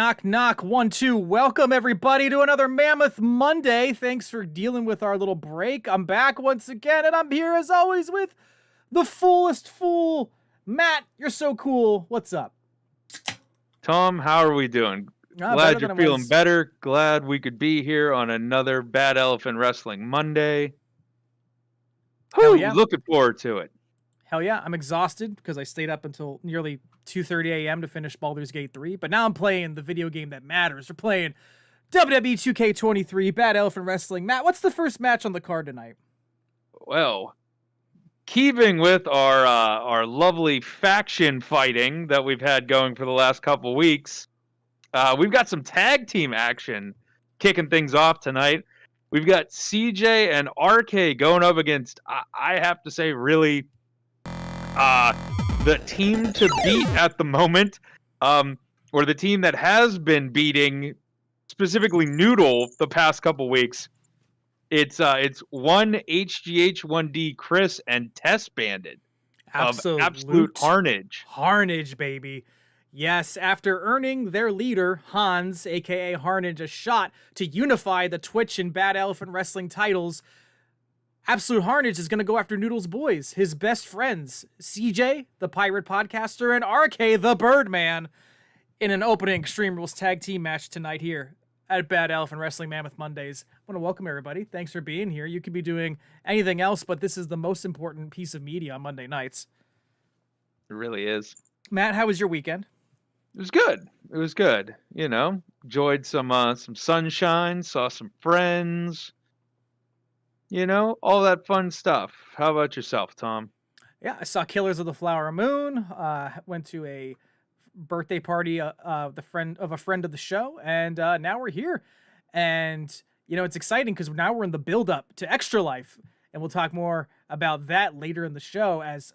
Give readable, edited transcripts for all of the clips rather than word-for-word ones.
Knock, knock, 1, 2. Welcome, everybody, to another Mammoth Monday. Thanks for dealing with our little break. I'm back once again, and I'm here, as always, with the foolest fool. Matt, you're so cool. What's up? Tom, how are we doing? Glad you're feeling better. Glad we could be here on another Bad Elephant Wrestling Monday. Whew, yeah. Looking forward to it. Hell yeah, I'm exhausted because I stayed up until nearly 2:30 a.m. to finish Baldur's Gate 3, but now I'm playing the video game that matters. We're playing WWE 2K23, Bad Elephant Wrestling. Matt, what's the first match on the card tonight? Well, keeping with our lovely faction fighting that we've had going for the last couple weeks, we've got some tag team action kicking things off tonight. We've got CJ and RK going up against, I have to say, really the team to beat at the moment, or the team that has been beating specifically Noodle the past couple weeks. It's one HGH, 1D Chris, and Test Bandit of Absolute Carnage. Carnage, baby. Yes, after earning their leader, Hans, aka Harnage, a shot to unify the Twitch and Bad Elephant Wrestling titles, Absolute Harnage is going to go after Noodle's boys, his best friends, CJ, the pirate podcaster, and RK, the Birdman, in an opening Extreme Rules tag team match tonight here at Bad Elephant Wrestling Mammoth Mondays. I want to welcome everybody. Thanks for being here. You could be doing anything else, but this is the most important piece of media on Monday nights. It really is. Matt, how was your weekend? It was good. It was good. You know, enjoyed some sunshine, saw some friends. You know, all that fun stuff. How about yourself, Tom? Yeah, I saw Killers of the Flower Moon. Went to a birthday party of a friend of the show, and now we're here. And you know, it's exciting because now we're in the build-up to Extra Life, and we'll talk more about that later in the show. As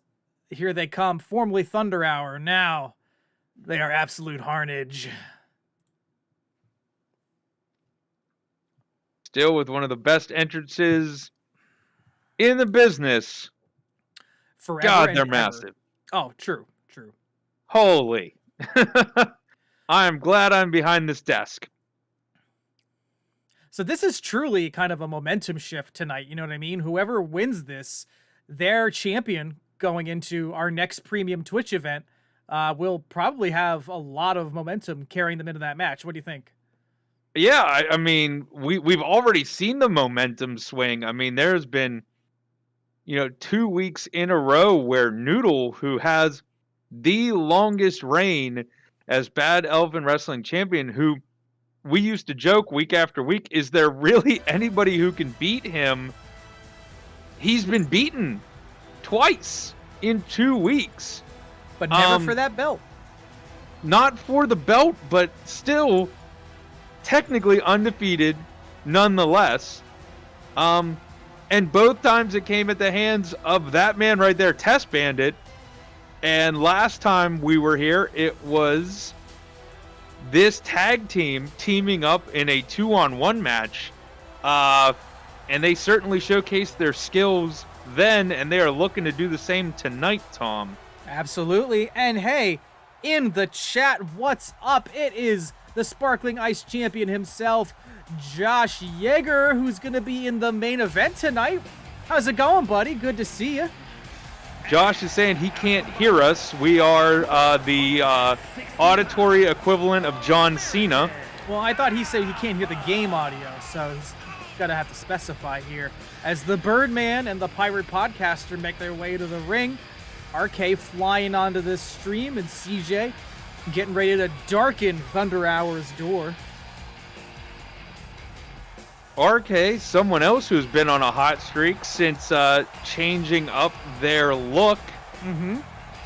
here they come, formerly Thunder Hour. Now they are Absolute Harnage. Still with one of the best entrances in the business. Forever. God, they're massive. Oh, true. Holy. I am glad I'm behind this desk. So this is truly kind of a momentum shift tonight. You know what I mean? Whoever wins this, their champion going into our next premium Twitch event will probably have a lot of momentum carrying them into that match. What do you think? Yeah, I mean, we've already seen the momentum swing. I mean, there's been, 2 weeks in a row where Noodle, who has the longest reign as Bad Elephant Wrestling Champion, who we used to joke week after week, is there really anybody who can beat him? He's been beaten twice in 2 weeks. But never for that belt. Not for the belt, but still technically undefeated nonetheless. And both times it came at the hands of that man right there, Test Bandit. And last time we were here, it was this tag team teaming up in a 2-on-1 match. And they certainly showcased their skills then, and they are looking to do the same tonight, Tom. Absolutely. And hey, in the chat, what's up? It is the Sparkling Ice Champion himself, Josh Yeager, who's going to be in the main event tonight. How's it going, buddy? Good to see you. Josh is saying he can't hear us. We are the auditory equivalent of John Cena. Well, I thought he said he can't hear the game audio, so he's got to have to specify here. As the Birdman and the Pirate Podcaster make their way to the ring, RK flying onto this stream, and CJ getting ready to darken Thunder Hour's door. RK, someone else who's been on a hot streak since changing up their look. Mm-hmm.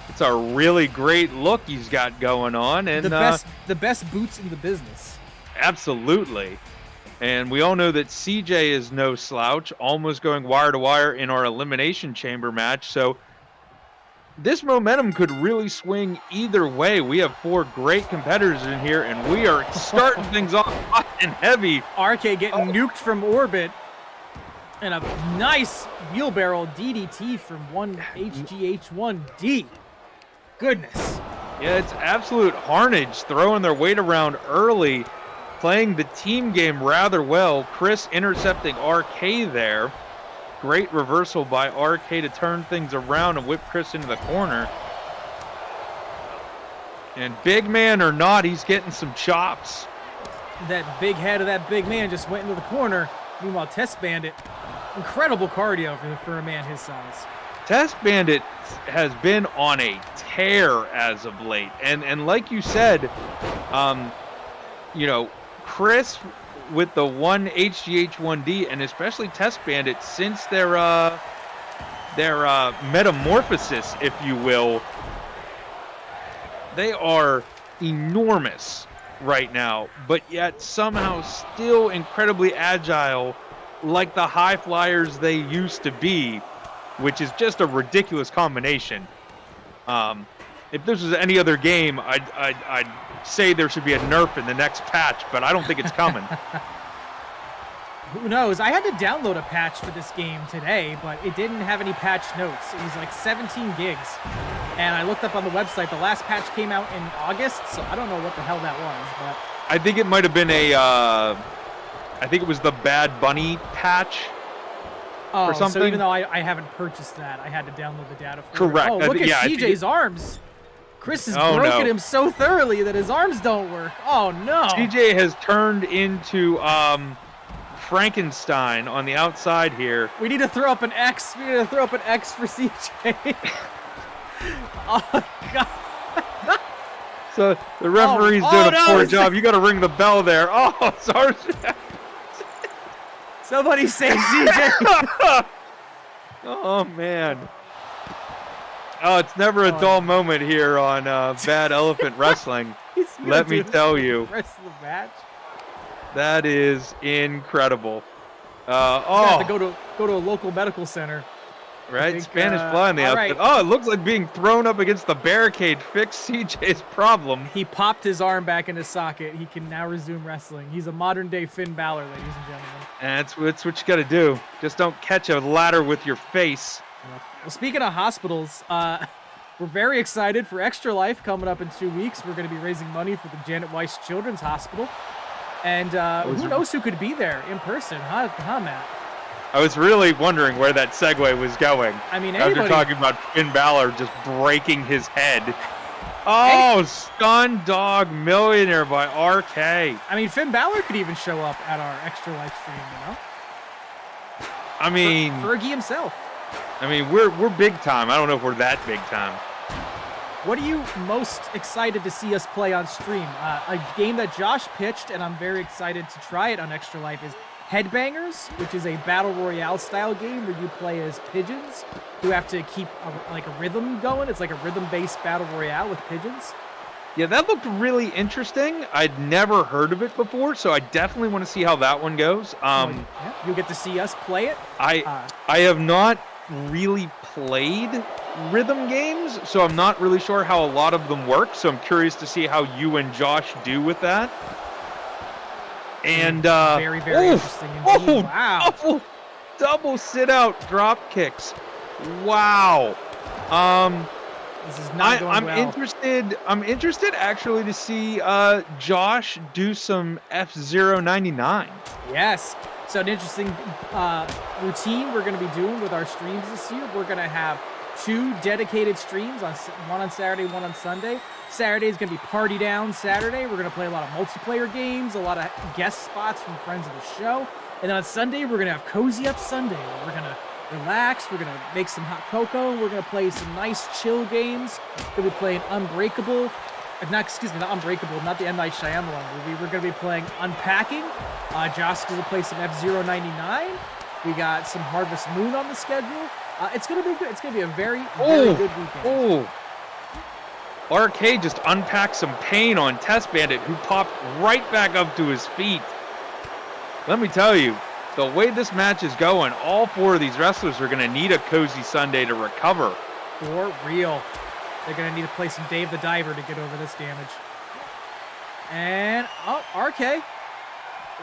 It's a really great look he's got going on, and the best boots in the business. Absolutely. And we all know that CJ is no slouch, almost going wire to wire in our Elimination Chamber match. So this momentum could really swing either way. We have 4 great competitors in here, and we are starting things off hot and heavy. RK getting nuked from orbit, and a nice wheelbarrow DDT from one HGH1D. Goodness. Yeah, it's absolute carnage, throwing their weight around early, playing the team game rather well. Chris intercepting RK there. Great reversal by RK to turn things around and whip Chris into the corner. And big man or not, he's getting some chops. That big head of that big man just went into the corner. Meanwhile, Test Bandit, incredible cardio for a man his size. Test Bandit has been on a tear as of late. And like you said, you know, Chris with the one HGH1D and especially Test Bandit since their metamorphosis, if you will, they are enormous right now, but yet somehow still incredibly agile like the high flyers they used to be, which is just a ridiculous combination. If this was any other game, I'd say there should be a nerf in the next patch, but I don't think it's coming. Who knows? I had to download a patch for this game today, but it didn't have any patch notes. It was like 17 gigs. And I looked up on the website, the last patch came out in August, so I don't know what the hell that was, but... I think it might have been I think it was the Bad Bunny patch or something. So even though I haven't purchased that, I had to download the data for Correct. it. Oh, look at CJ's arms. Chris has broken him so thoroughly that his arms don't work. Oh, no. CJ has turned into Frankenstein on the outside here. We need to throw up an X. We need to throw up an X for CJ. Oh, God. So the referee's doing a poor job. You got to ring the bell there. Oh, sorry. Somebody save CJ. Oh, man. Oh, it's never a dull moment here on Bad Elephant Wrestling. Let me tell you. Rest of the match. That is incredible. You have to go to a local medical center. Right, Spanish fly in the outfit. Right. Oh, it looks like being thrown up against the barricade fixed CJ's problem. He popped his arm back in his socket. He can now resume wrestling. He's a modern-day Finn Balor, ladies and gentlemen. And that's what you got to do. Just don't catch a ladder with your face. Well, speaking of hospitals, we're very excited for Extra Life coming up in 2 weeks. We're going to be raising money for the Janet Weiss Children's Hospital. And who knows who could be there in person, huh, Matt? I was really wondering where that segue was going. I mean, after talking about Finn Balor just breaking his head. Oh, Stun Dog Millionaire by RK. I mean, Finn Balor could even show up at our Extra Life stream, you know? I mean... Fergie himself. I mean, we're big time. I don't know if we're that big time. What are you most excited to see us play on stream? A game that Josh pitched, and I'm very excited to try it on Extra Life, is Headbangers, which is a battle royale style game where you play as pigeons who have to keep a rhythm going. It's like a rhythm-based battle royale with pigeons. Yeah, that looked really interesting. I'd never heard of it before, so I definitely want to see how that one goes. You'll get to see us play it. I have not really played rhythm games, so I'm not really sure how a lot of them work, so I'm curious to see how you and Josh do with that. And very, very interesting indeed. Wow. Double sit-out drop kicks. Wow. This is not going well. I'm interested actually to see Josh do some F-099. Yes. So an interesting routine we're going to be doing with our streams this year. We're going to have 2 dedicated streams, one on Saturday, one on Sunday. Saturday is going to be Party Down Saturday. We're going to play a lot of multiplayer games, a lot of guest spots from friends of the show. And then on Sunday, we're going to have Cozy Up Sunday, where we're going to relax. We're going to make some hot cocoa. We're going to play some nice chill games. We're going to be playing Unbreakable. Not Unbreakable, not the M. Night Shyamalan movie. We're going to be playing Unpacking. Josh is going to play some F-099. We got some Harvest Moon on the schedule. It's going to be good. It's going to be a very, very good weekend. RK just unpacked some pain on Test Bandit, who popped right back up to his feet. Let me tell you, the way this match is going, all 4 of these wrestlers are going to need a Cozy Sunday to recover. For real. They're going to need to play some Dave the Diver to get over this damage. And, RK.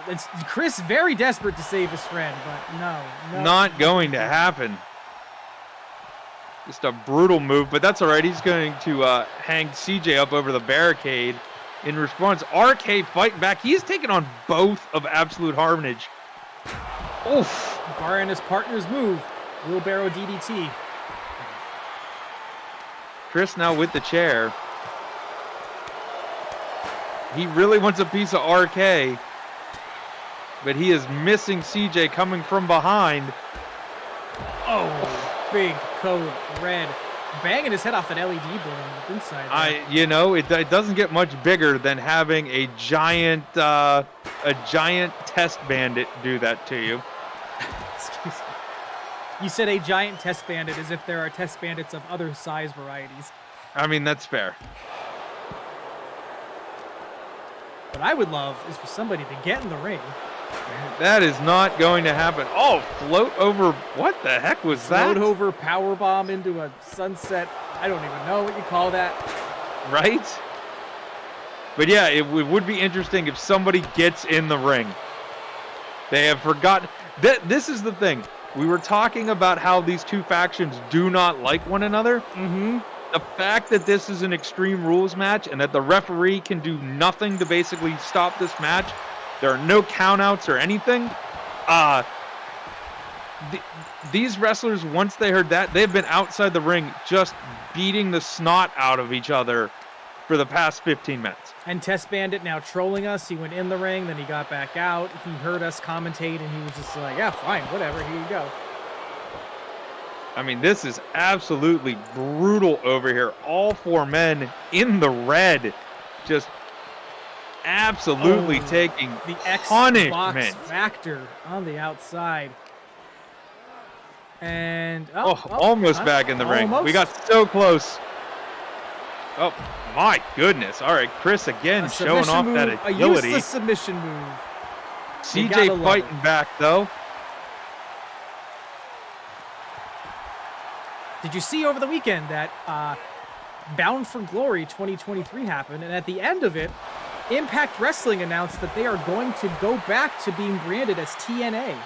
It's Chris very desperate to save his friend, but no. Not going to happen. Just a brutal move, but that's all right. He's going to hang CJ up over the barricade. In response, RK fighting back. He's taking on both of Absolute Carnage. Oof. Bar and his partner's move. Wheelbarrow DDT. Chris now with the chair. He really wants a piece of RK, but he is missing CJ coming from behind. Oh, big code red. Banging his head off an LED board on the inside. It doesn't get much bigger than having a giant test bandit do that to you. Excuse me. You said a giant test bandit as if there are test bandits of other size varieties. I mean, that's fair. What I would love is for somebody to get in the ring. That is not going to happen. Oh, float over. What the heck was that? Float over, powerbomb into a sunset. I don't even know what you call that. Right? But yeah, it would be interesting if somebody gets in the ring. They have forgotten. This is the thing. We were talking about how these two factions do not like one another. Mm-hmm. The fact that this is an Extreme Rules match and that the referee can do nothing to basically stop this match. There are no countouts or anything. These wrestlers, once they heard that, they've been outside the ring just beating the snot out of each other for the past 15 minutes. And Test Bandit now trolling us. He went in the ring, then he got back out. He heard us commentate, and he was just like, yeah, fine, whatever, here you go. I mean, this is absolutely brutal over here. All four men in the red, just absolutely taking the Xbox punishment. Factor on the outside. And almost back in the ring. Almost. We got so close. Oh my goodness. All right, Chris again showing off that agility. A useless submission move. CJ fighting back though. Did you see over the weekend that Bound for Glory 2023 happened, and at the end of it, Impact Wrestling announced that they are going to go back to being branded as TNA.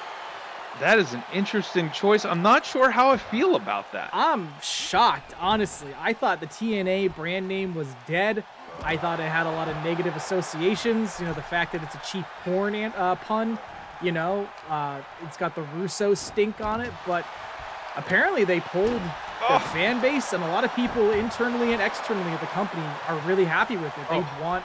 That is an interesting choice. I'm not sure how I feel about that. I'm shocked, honestly. I thought the TNA brand name was dead. I thought it had a lot of negative associations. You know, the fact that it's a cheap porn pun. You know, it's got the Russo stink on it. But apparently they pulled their fan base, and a lot of people internally and externally at the company are really happy with it. They want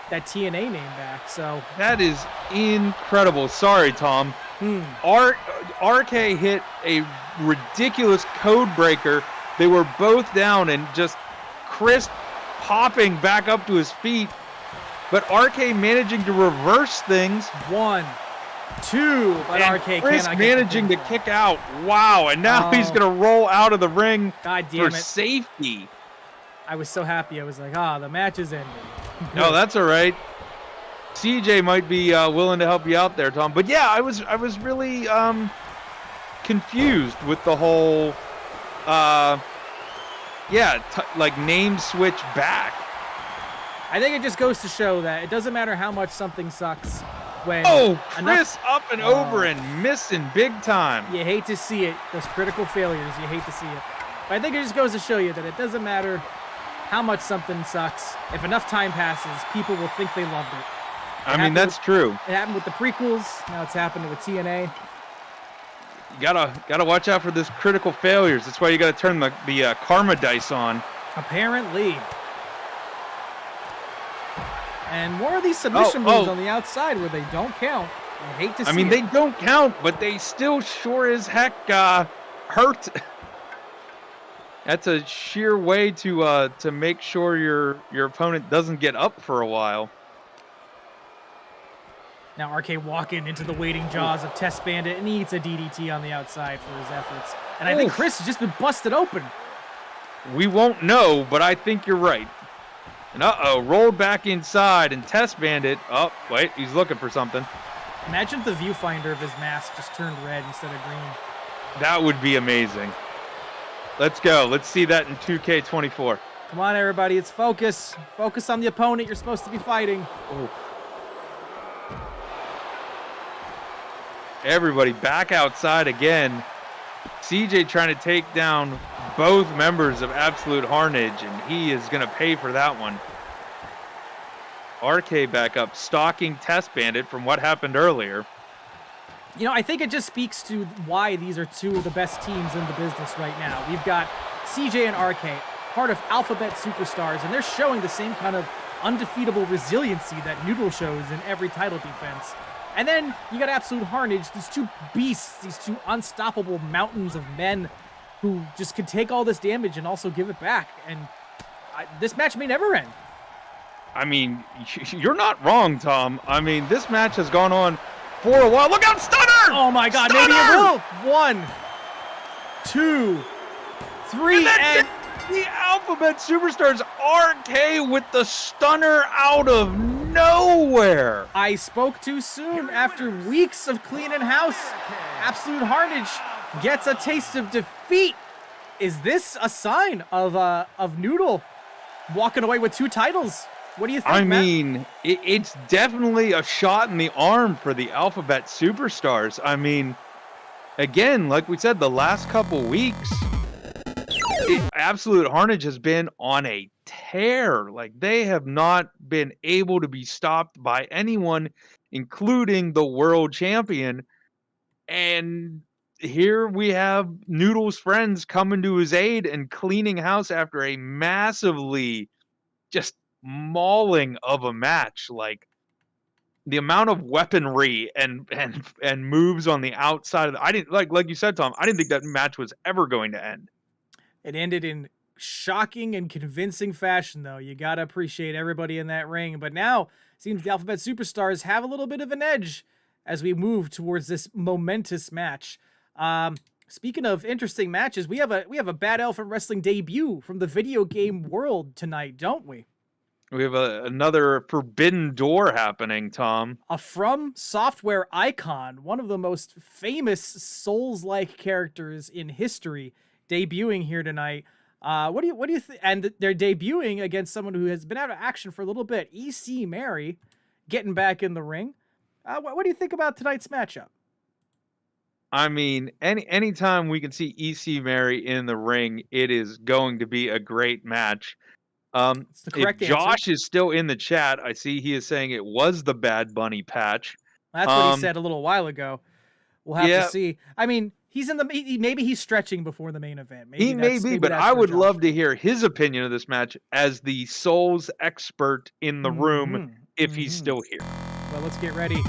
that TNA name back. So that is incredible. Sorry, Tom. RK hit a ridiculous code breaker. They were both down, and just Chris popping back up to his feet, but RK managing to reverse things. 1, 2, but and RK Chris managing to kick out. Wow, and now he's gonna roll out of the ring for safety. I was so happy. I was like, the match is ending. No, that's all right. CJ might be willing to help you out there, Tom. But yeah, I was really confused with the whole, like name switch back. I think it just goes to show that it doesn't matter how much something sucks. When Chris up and over and missing big time. You hate to see it. Those critical failures, you hate to see it. But I think it just goes to show you that it doesn't matter how much something sucks. If enough time passes, people will think they loved it. I mean, that's true. It happened with the prequels. Now it's happening with TNA. You gotta watch out for this critical failures. That's why you gotta turn the karma dice on. Apparently. And more of these submission moves on the outside where they don't count. I hate to see it. I mean, they don't count, but they still sure as heck hurt. That's a sheer way to make sure your opponent doesn't get up for a while. Now RK walking into the waiting jaws of Test Bandit, and he eats a DDT on the outside for his efforts. And I think Chris has just been busted open. We won't know, but I think you're right. And rolled back inside, and Test Bandit, wait, he's looking for something. Imagine if the viewfinder of his mask just turned red instead of green. That would be amazing. Let's go. Let's see that in 2K24. Come on, everybody. It's focus. Focus on the opponent you're supposed to be fighting. Ooh. Everybody back outside again. CJ trying to take down both members of Absolute Carnage, and he is going to pay for that one. RK back up, stalking Test Bandit from what happened earlier. You know, I think it just speaks to why these are two of the best teams in the business right now. We've got CJ and RK, part of Alphabet Superstars, and they're showing the same kind of undefeatable resiliency that Noodle shows in every title defense. And then you got Absolute Carnage, these two beasts, these two unstoppable mountains of men who just could take all this damage and also give it back. And this match may never end. I mean, you're not wrong, Tom. I mean, this match has gone on for a while. Look out, Stunner! Oh my God, Stunner! maybe it will. 1, 2, 3, and the Alphabet Superstars RK with the Stunner out of nowhere. I spoke too soon. After weeks of cleaning house, Absolute Carnage gets a taste of defeat. Is this a sign of Noodle walking away with 2 titles? What do you think, I Matt? mean, it's definitely a shot in the arm for the Alphabet Superstars. I mean, again, like we said, the last couple weeks, Absolute Carnage has been on a tear. Like, they have not been able to be stopped by anyone, including the world champion. And here we have Noodle's friends coming to his aid and cleaning house after a massively just mauling of a match. Like, the amount of weaponry and moves on the outside of I didn't like you said, Tom, I didn't think that match was ever going to end. It ended in shocking and convincing fashion, though. You got to appreciate everybody in that ring. But now, it seems the Alphabet Superstars have a little bit of an edge as we move towards this momentous match. Speaking of interesting matches, we have a Bad Elephant Wrestling debut from the video game world tonight, don't we? We have another Forbidden Door happening, Tom. A From Software icon, one of the most famous Souls-like characters in history, debuting here tonight. What do you think? And they're debuting against someone who has been out of action for a little bit. EC Mary getting back in the ring. What do you think about tonight's matchup? I mean, anytime we can see EC Mary in the ring, it is going to be a great match. It's the correct if Josh is still in the chat, I see he is saying it was the Bad Bunny patch. That's what he said a little while ago. We'll have to see. I mean, he's in the maybe he's stretching before the main event. Maybe he may be, but I would love to hear his opinion of this match as the Souls expert in the room if he's still here. Well, let's get ready.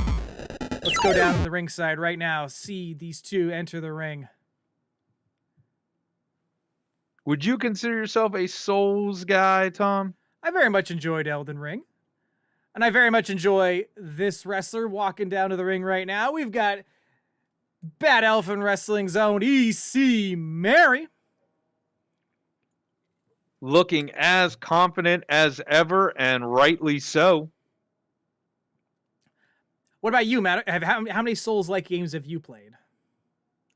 Let's go down to the ringside right now. See these two enter the ring. Would you consider yourself a Souls guy, Tom? I very much enjoyed Elden Ring. And I very much enjoy this wrestler walking down to the ring right now. We've got Bad Elephant Wrestling's own EC Mary. Looking as confident as ever, and rightly so. What about you, Matt? How many Souls-like games have you played?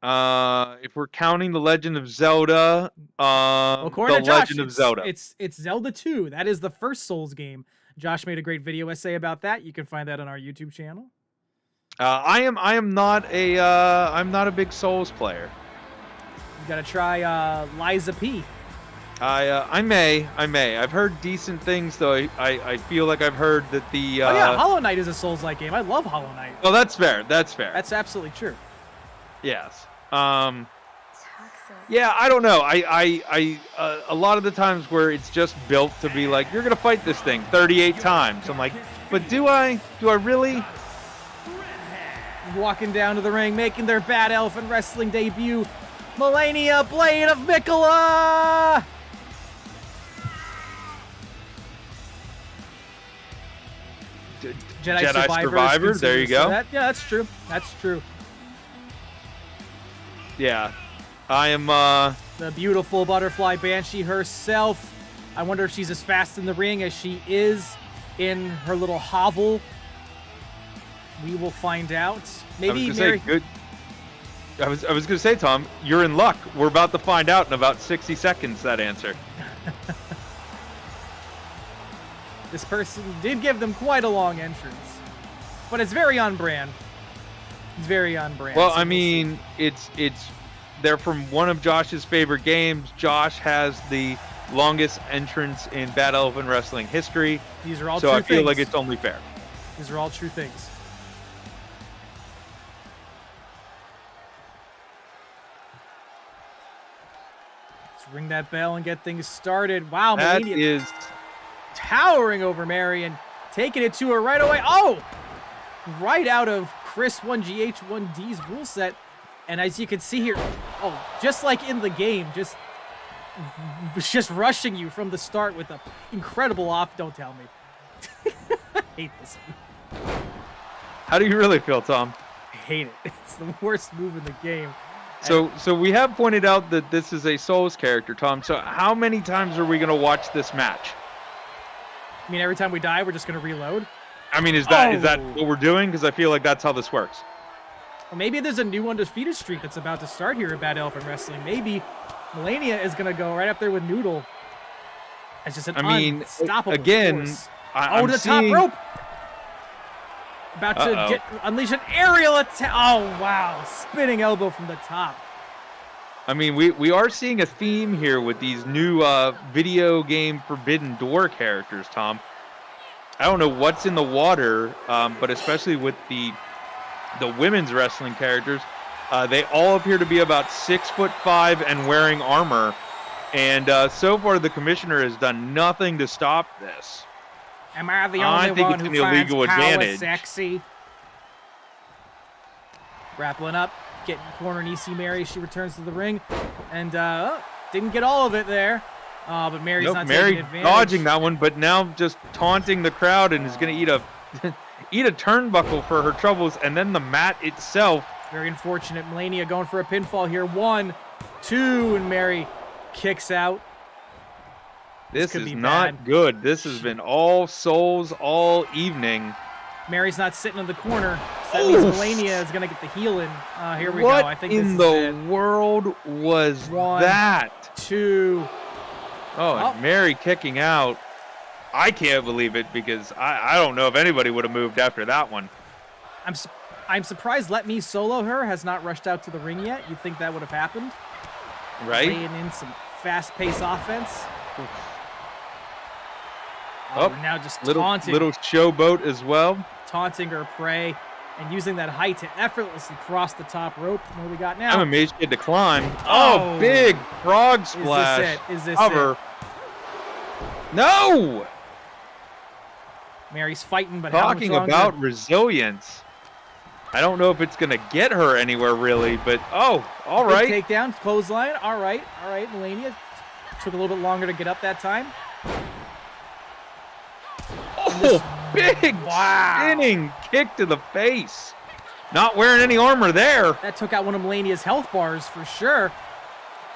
If we're counting The Legend of Zelda, well, according The to Josh, Legend of Zelda. It's Zelda 2. That is the first Souls game. Josh made a great video essay about that. You can find that on our YouTube channel. I am not a big Souls player. You gotta try Liza P. I may. I've heard decent things, though. I feel like I've heard that the oh yeah, Hollow Knight is a Souls-like game. I love Hollow Knight. Oh, that's fair. That's absolutely true. Yes. Yeah, I don't know. I a lot of the times where it's just built to be like, you're gonna fight this thing 38 times. I'm like, but do I really? Walking down to the ring, making their Bad Elephant Wrestling debut, Melania Blade of Mikola! Jedi Survivor. There you go. Yeah, that's true. That's true. Yeah. I am the beautiful Butterfly Banshee herself. I wonder if she's as fast in the ring as she is in her little hovel. We will find out. Maybe Mary... I was gonna say, Tom, you're in luck. We're about to find out in about 60 seconds that answer. This person did give them quite a long entrance, but it's very on brand. It's very on brand. Well, I mean, it's they're from one of Josh's favorite games. Josh has the longest entrance in Bad Elephant Wrestling history. These are all so true I feel things. like it's only fair. These are all true things. Let's ring that bell and get things started. Wow, That Melania is towering over Mary and taking it to her right away. Oh! Right out of Chris 1GH 1D's rule set. And as you can see here, oh, just like in the game, just rushing you from the start with an incredible off. Don't tell me. I hate this move. How do you really feel, Tom? I hate it. It's the worst move in the game. So we have pointed out that this is a Souls character, Tom. So how many times are we going to watch this match? I mean, every time we die, we're just going to reload? I mean, is that what we're doing? Because I feel like that's how this works. Or maybe there's a new undefeated streak that's about to start here at Bad Elephant Wrestling. Maybe Melania is going to go right up there with Noodle. It's just an unstoppable force. I'm to the seeing... top rope. About to unleash an aerial attack. Oh, wow. Spinning elbow from the top. I mean, we are seeing a theme here with these new video game Forbidden Door characters, Tom. I don't know what's in the water, but especially with the women's wrestling characters, they all appear to be about 6'5" and wearing armor. And so far, the commissioner has done nothing to stop this. Am I the only one who finds power sexy? Grappling up, getting cornered EC Mary. She returns to the ring, and didn't get all of it there. But Mary's not taking advantage. Dodging that one, but now just taunting the crowd and is going to eat a eat a turnbuckle for her troubles, and then the mat itself. Very unfortunate. Melania going for a pinfall here. 1, 2, and Mary kicks out. This is not good. This has been all Souls all evening. Mary's not sitting in the corner, so that means Melania is going to get the heel in. Here we go. I think in the world was 1, that? 2. Oh, Mary kicking out. I can't believe it because I don't know if anybody would have moved after that one. I'm surprised Let Me Solo Her has not rushed out to the ring yet. You'd think that would have happened. Right? Laying in some fast-paced offense. We're now just taunting. Little showboat as well. Taunting her prey and using that height to effortlessly cross the top rope. What do we got now? I'm amazed she had to climb. Oh, big frog splash. Is this Cover. it? No! Mary's fighting, but talking about resilience. I don't know if it's going to get her anywhere really, but all right. Big takedown, clothesline. All right. Melania took a little bit longer to get up that time. Oh, big spinning kick to the face. Not wearing any armor there. That took out one of Melania's health bars for sure.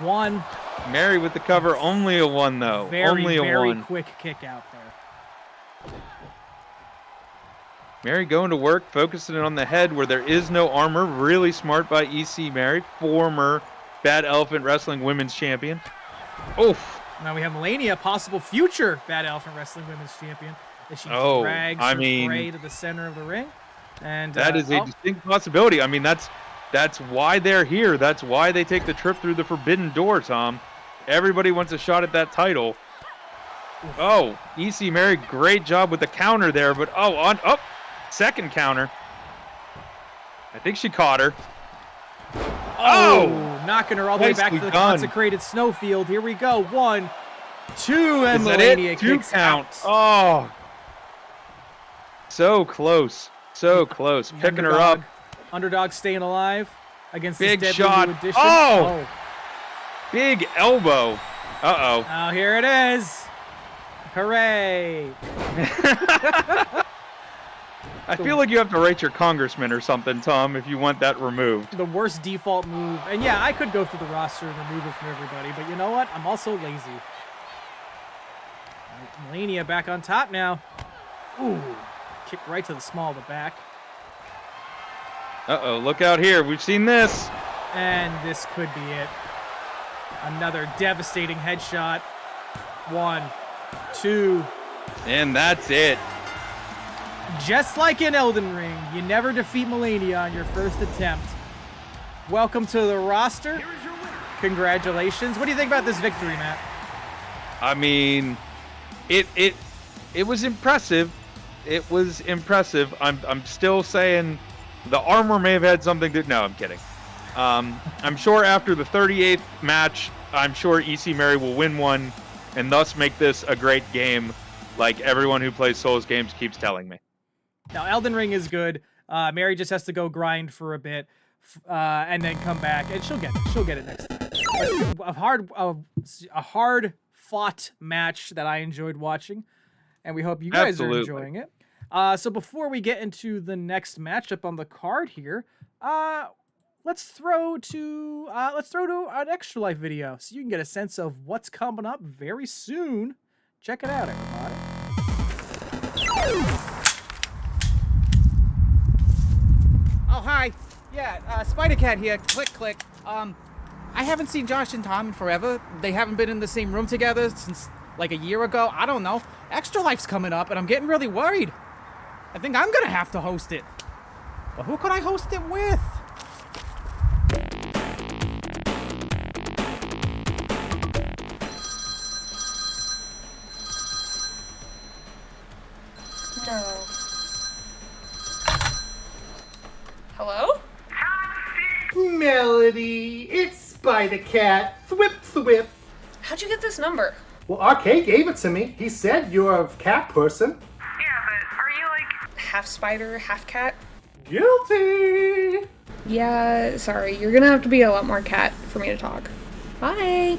1. Mary with the cover, only a 1 though. Only a 1. Very quick kick out there. Mary going to work, focusing it on the head where there is no armor. Really smart by EC Mary, former Bad Elephant Wrestling Women's Champion. Oof. Now we have Melania, possible future Bad Elephant Wrestling Women's Champion. As she drags her prey to the center of the ring. And that is a distinct possibility. I mean, that's why they're here. That's why they take the trip through the Forbidden Door, Tom. Everybody wants a shot at that title. Oh, EC Mary, great job with the counter there, but second counter. I think she caught her. Knocking her all the way back to the consecrated snowfield. Here we go. 1, 2, and Melania kicks out. Oh, so close. So close. Picking her up. Underdog staying alive against big this shot. New edition. Big elbow. Uh-oh. Oh, here it is. Hooray. I feel like you have to write your congressman or something, Tom, if you want that removed. The worst default move. And yeah, I could go through the roster and remove it from everybody, but you know what? I'm also lazy. Melania back on top now. Ooh. Kick right to the small of the back. Uh-oh, look out here. We've seen this. And this could be it. Another devastating headshot. 1, 2. And that's it. Just like in Elden Ring, you never defeat Melania on your first attempt. Welcome to the roster. Congratulations. What do you think about this victory, Matt? I mean, it was impressive. It was impressive. I'm still saying the armor may have had something to... No, I'm kidding. I'm sure after the 38th match, I'm sure EC Mary will win one and thus make this a great game, like everyone who plays Souls games keeps telling me. Now, Elden Ring is good. Mary just has to go grind for a bit and then come back, and she'll get it. She'll get it next time. A hard fought match that I enjoyed watching, and we hope you guys are enjoying it. So before we get into the next matchup on the card here, let's throw to an Extra Life video so you can get a sense of what's coming up very soon. Check it out, everybody. Oh, hi. Yeah, Spider-Cat here. Click, click. I haven't seen Josh and Thom in forever. They haven't been in the same room together since, like, a year ago. I don't know. Extra Life's coming up, and I'm getting really worried. I think I'm gonna have to host it. But who could I host it with? No. Hello? Melody, it's Spider-Cat. Thwip, thwip. How'd you get this number? Well, RK gave it to me. He said you're a cat person. Yeah, but are you like half spider, half cat? Guilty. Yeah, sorry. You're gonna have to be a lot more cat for me to talk. Bye.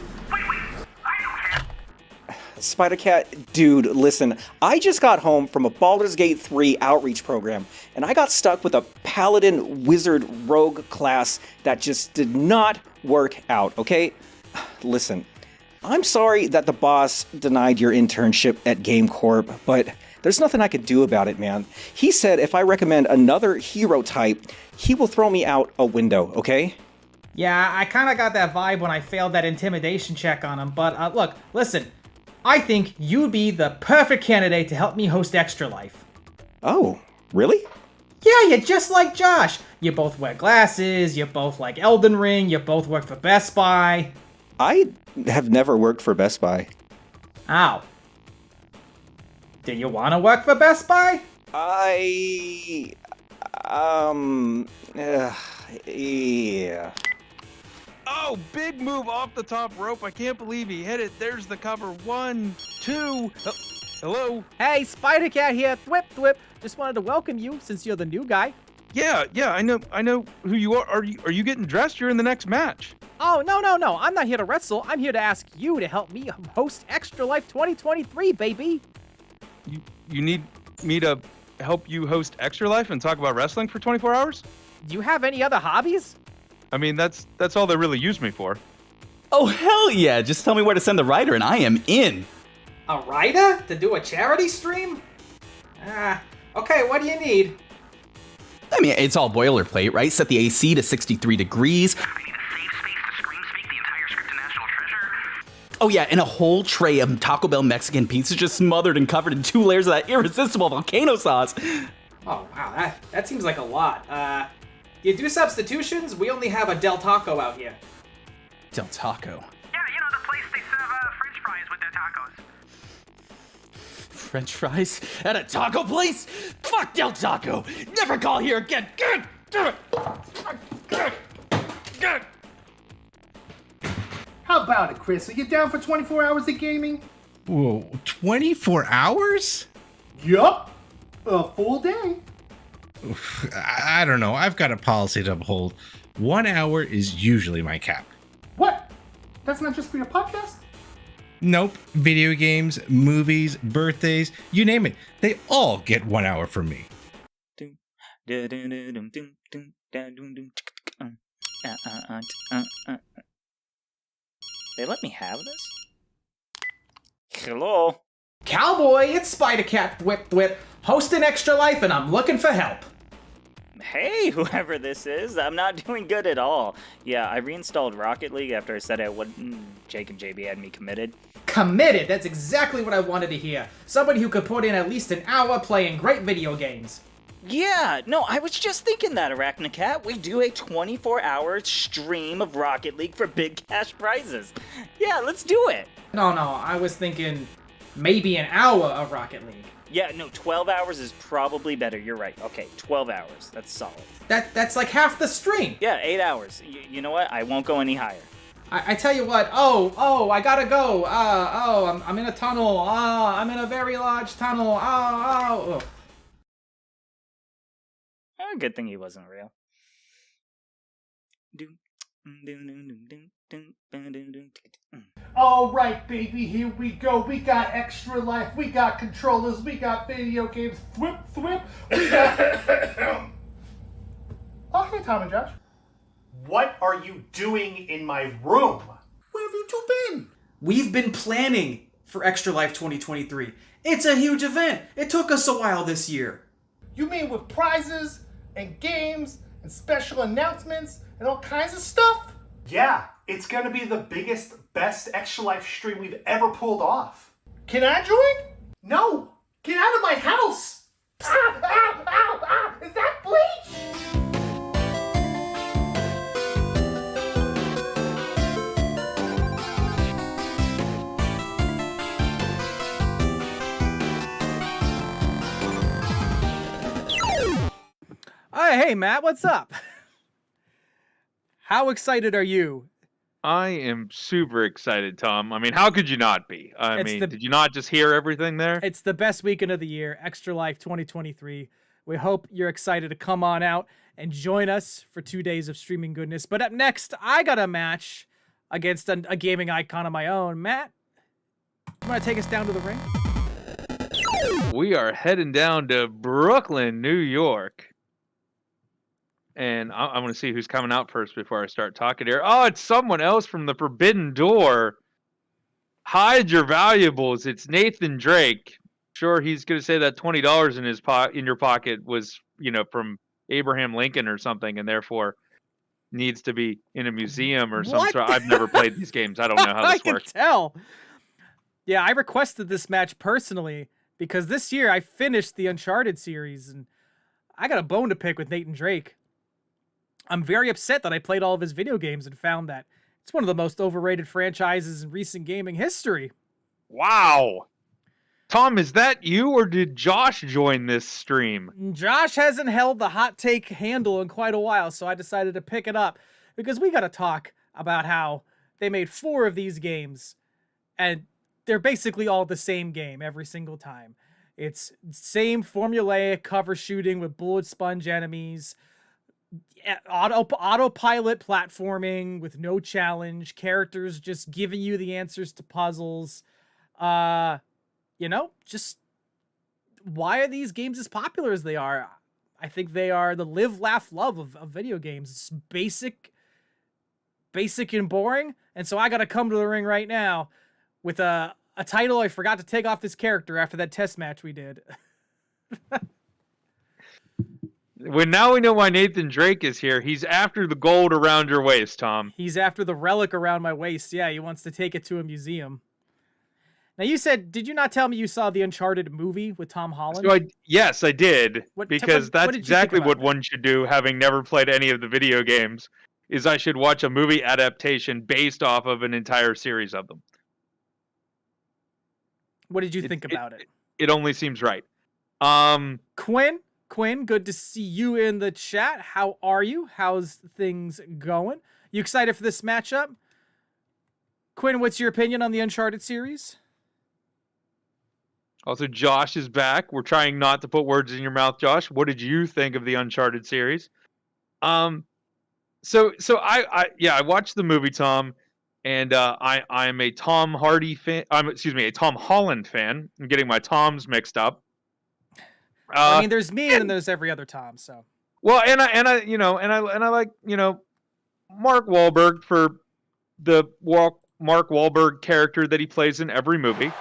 Spider-Cat, dude, listen, I just got home from a Baldur's Gate 3 outreach program, and I got stuck with a paladin wizard rogue class that just did not work out, okay? Listen, I'm sorry that the boss denied your internship at Game Corp, but there's nothing I could do about it, man. He said if I recommend another hero type, he will throw me out a window, okay? Yeah, I kind of got that vibe when I failed that intimidation check on him, but look, listen. I think you'd be the perfect candidate to help me host Extra Life. Oh, really? Yeah, you're just like Josh. You both wear glasses, you both like Elden Ring, you both work for Best Buy. I have never worked for Best Buy. Ow. Do you want to work for Best Buy? Yeah. Oh, big move off the top rope. I can't believe he hit it. There's the cover. 1, 2. Hello? Hey, Spider-Cat here. Thwip, thwip. Just wanted to welcome you since you're the new guy. Yeah, I know who you are. Are you getting dressed? You're in the next match. Oh, no. I'm not here to wrestle. I'm here to ask you to help me host Extra Life 2023, baby. You need me to help you host Extra Life and talk about wrestling for 24 hours? Do you have any other hobbies? I mean, that's all they really use me for. Oh, hell yeah. Just tell me where to send the writer and I am in. A writer? To do a charity stream? Okay, what do you need? I mean, it's all boilerplate, right? Set the AC to 63 degrees. I need a safe space to scream speak the entire script to National Treasure. Oh, yeah, and a whole tray of Taco Bell Mexican pizza just smothered and covered in 2 layers of that irresistible volcano sauce. Oh, wow, that seems like a lot. Do you do substitutions? We only have a Del Taco out here. Del Taco. Yeah, you know, the place they serve French fries with their tacos. French fries at a taco place? Fuck Del Taco! Never call here again! How about it, Chris? Are you down for 24 hours of gaming? Whoa, 24 hours? Yup. A full day. I don't know. I've got a policy to uphold. 1 hour is usually my cap. What? That's not just for your podcast? Nope. Video games, movies, birthdays, you name it. They all get 1 hour from me. They let me have this? Hello? Cowboy, it's Spider-Cat Thwip Thwip, hosting Extra Life, and I'm looking for help. Hey, whoever this is, I'm not doing good at all. Yeah, I reinstalled Rocket League after I said I wouldn't. Jake and JB had me committed. Committed? That's exactly what I wanted to hear. Somebody who could put in at least an hour playing great video games. Yeah, no, I was just thinking that, Arachnacat. We do a 24-hour stream of Rocket League for big cash prizes. Yeah, let's do it. No, I was thinking maybe an hour of Rocket League. Yeah, no, 12 hours is probably better. You're right. Okay, 12 hours. That's solid. That's like half the stream. Yeah, 8 hours. You know what? I won't go any higher. I tell you what. Oh, I gotta go. I'm in a tunnel. I'm in a very large tunnel. Oh. Good thing he wasn't real. All right, baby, here we go. We got Extra Life, we got controllers, we got video games. Thwip. We got. Oh, hey, Tom and Josh. What are you doing in my room? Where have you two been? We've been planning for Extra Life 2023. It's a huge event. It took us a while this year. You mean with prizes and games and special announcements and all kinds of stuff? Yeah, it's gonna be the biggest, best Extra Life stream we've ever pulled off. Can I join? No! Get out of my house! Ow! Is that bleach? Hey, Matt, what's up? How excited are you? I am super excited, Tom. I mean, how could you not be? Did you not just hear everything there? It's the best weekend of the year, Extra Life 2023. We hope you're excited to come on out and join us for 2 days of streaming goodness. But up next, I got a match against a gaming icon of my own. Matt, you want to take us down to the ring? We are heading down to Brooklyn, New York. And I'm going to see who's coming out first before I start talking here. Oh, it's someone else from the Forbidden Door. Hide your valuables. It's Nathan Drake. Sure, he's going to say that $20 in your pocket was, from Abraham Lincoln or something, and therefore needs to be in a museum or some sort. I've never played these games. I don't know how this works. I can tell. Yeah, I requested this match personally because this year I finished the Uncharted series, and I got a bone to pick with Nathan Drake. I'm very upset that I played all of his video games and found that it's one of the most overrated franchises in recent gaming history. Wow. Tom, is that you or did Josh join this stream? Josh hasn't held the hot take handle in quite a while, so I decided to pick it up because we got to talk about how they made 4 of these games and they're basically all the same game every single time. It's same formulaic cover shooting with bullet sponge enemies, autopilot platforming with no challenge, characters just giving you the answers to puzzles. Just why are these games as popular as they are? I think they are the live, laugh, love of video games. It's basic and boring. And so I got to come to the ring right now with a title I forgot to take off this character after that test match we did. Now we know why Nathan Drake is here. He's after the gold around your waist, Tom. He's after the relic around my waist. Yeah, he wants to take it to a museum. Now did you not tell me you saw the Uncharted movie with Tom Holland? So yes, I did. Because that's exactly what one should do, having never played any of the video games, is I should watch a movie adaptation based off of an entire series of them. What did you think about it? It only seems right. Quinn, good to see you in the chat. How are you? How's things going? You excited for this matchup? Quinn, what's your opinion on the Uncharted series? Also, Josh is back. We're trying not to put words in your mouth, Josh. What did you think of the Uncharted series? I watched the movie, Tom, and I'm a Tom Hardy fan. A Tom Holland fan. I'm getting my Toms mixed up. There's me and there's every other Tom. So well, and I like Mark Wahlberg for the Mark Wahlberg character that he plays in every movie,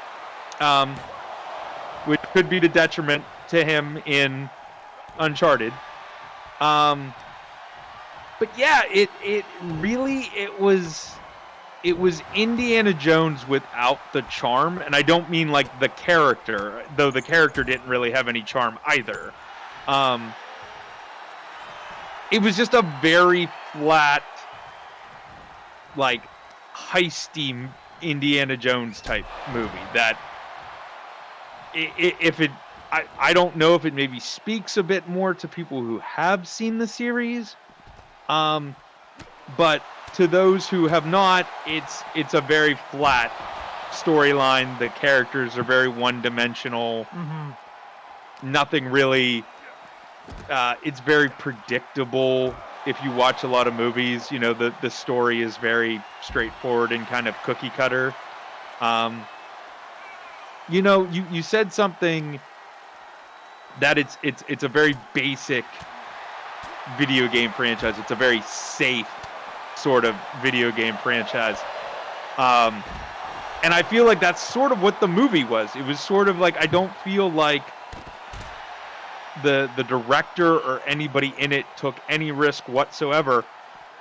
which could be the detriment to him in Uncharted. But yeah, it was Indiana Jones without the charm, and I don't mean like the character, though the character didn't really have any charm either. It was just a very flat, like, heisty Indiana Jones type movie that I don't know if it maybe speaks a bit more to people who have seen the series, but to those who have not, it's a very flat storyline. The characters are very one-dimensional. Nothing really. It's very predictable. If you watch a lot of movies, you know, the story is very straightforward and kind of cookie cutter. You know, you said something that it's a very basic video game franchise. It's a very safe sort of video game franchise. And I feel like that's sort of what the movie was. It was sort of like, I don't feel like the director or anybody in it took any risk whatsoever.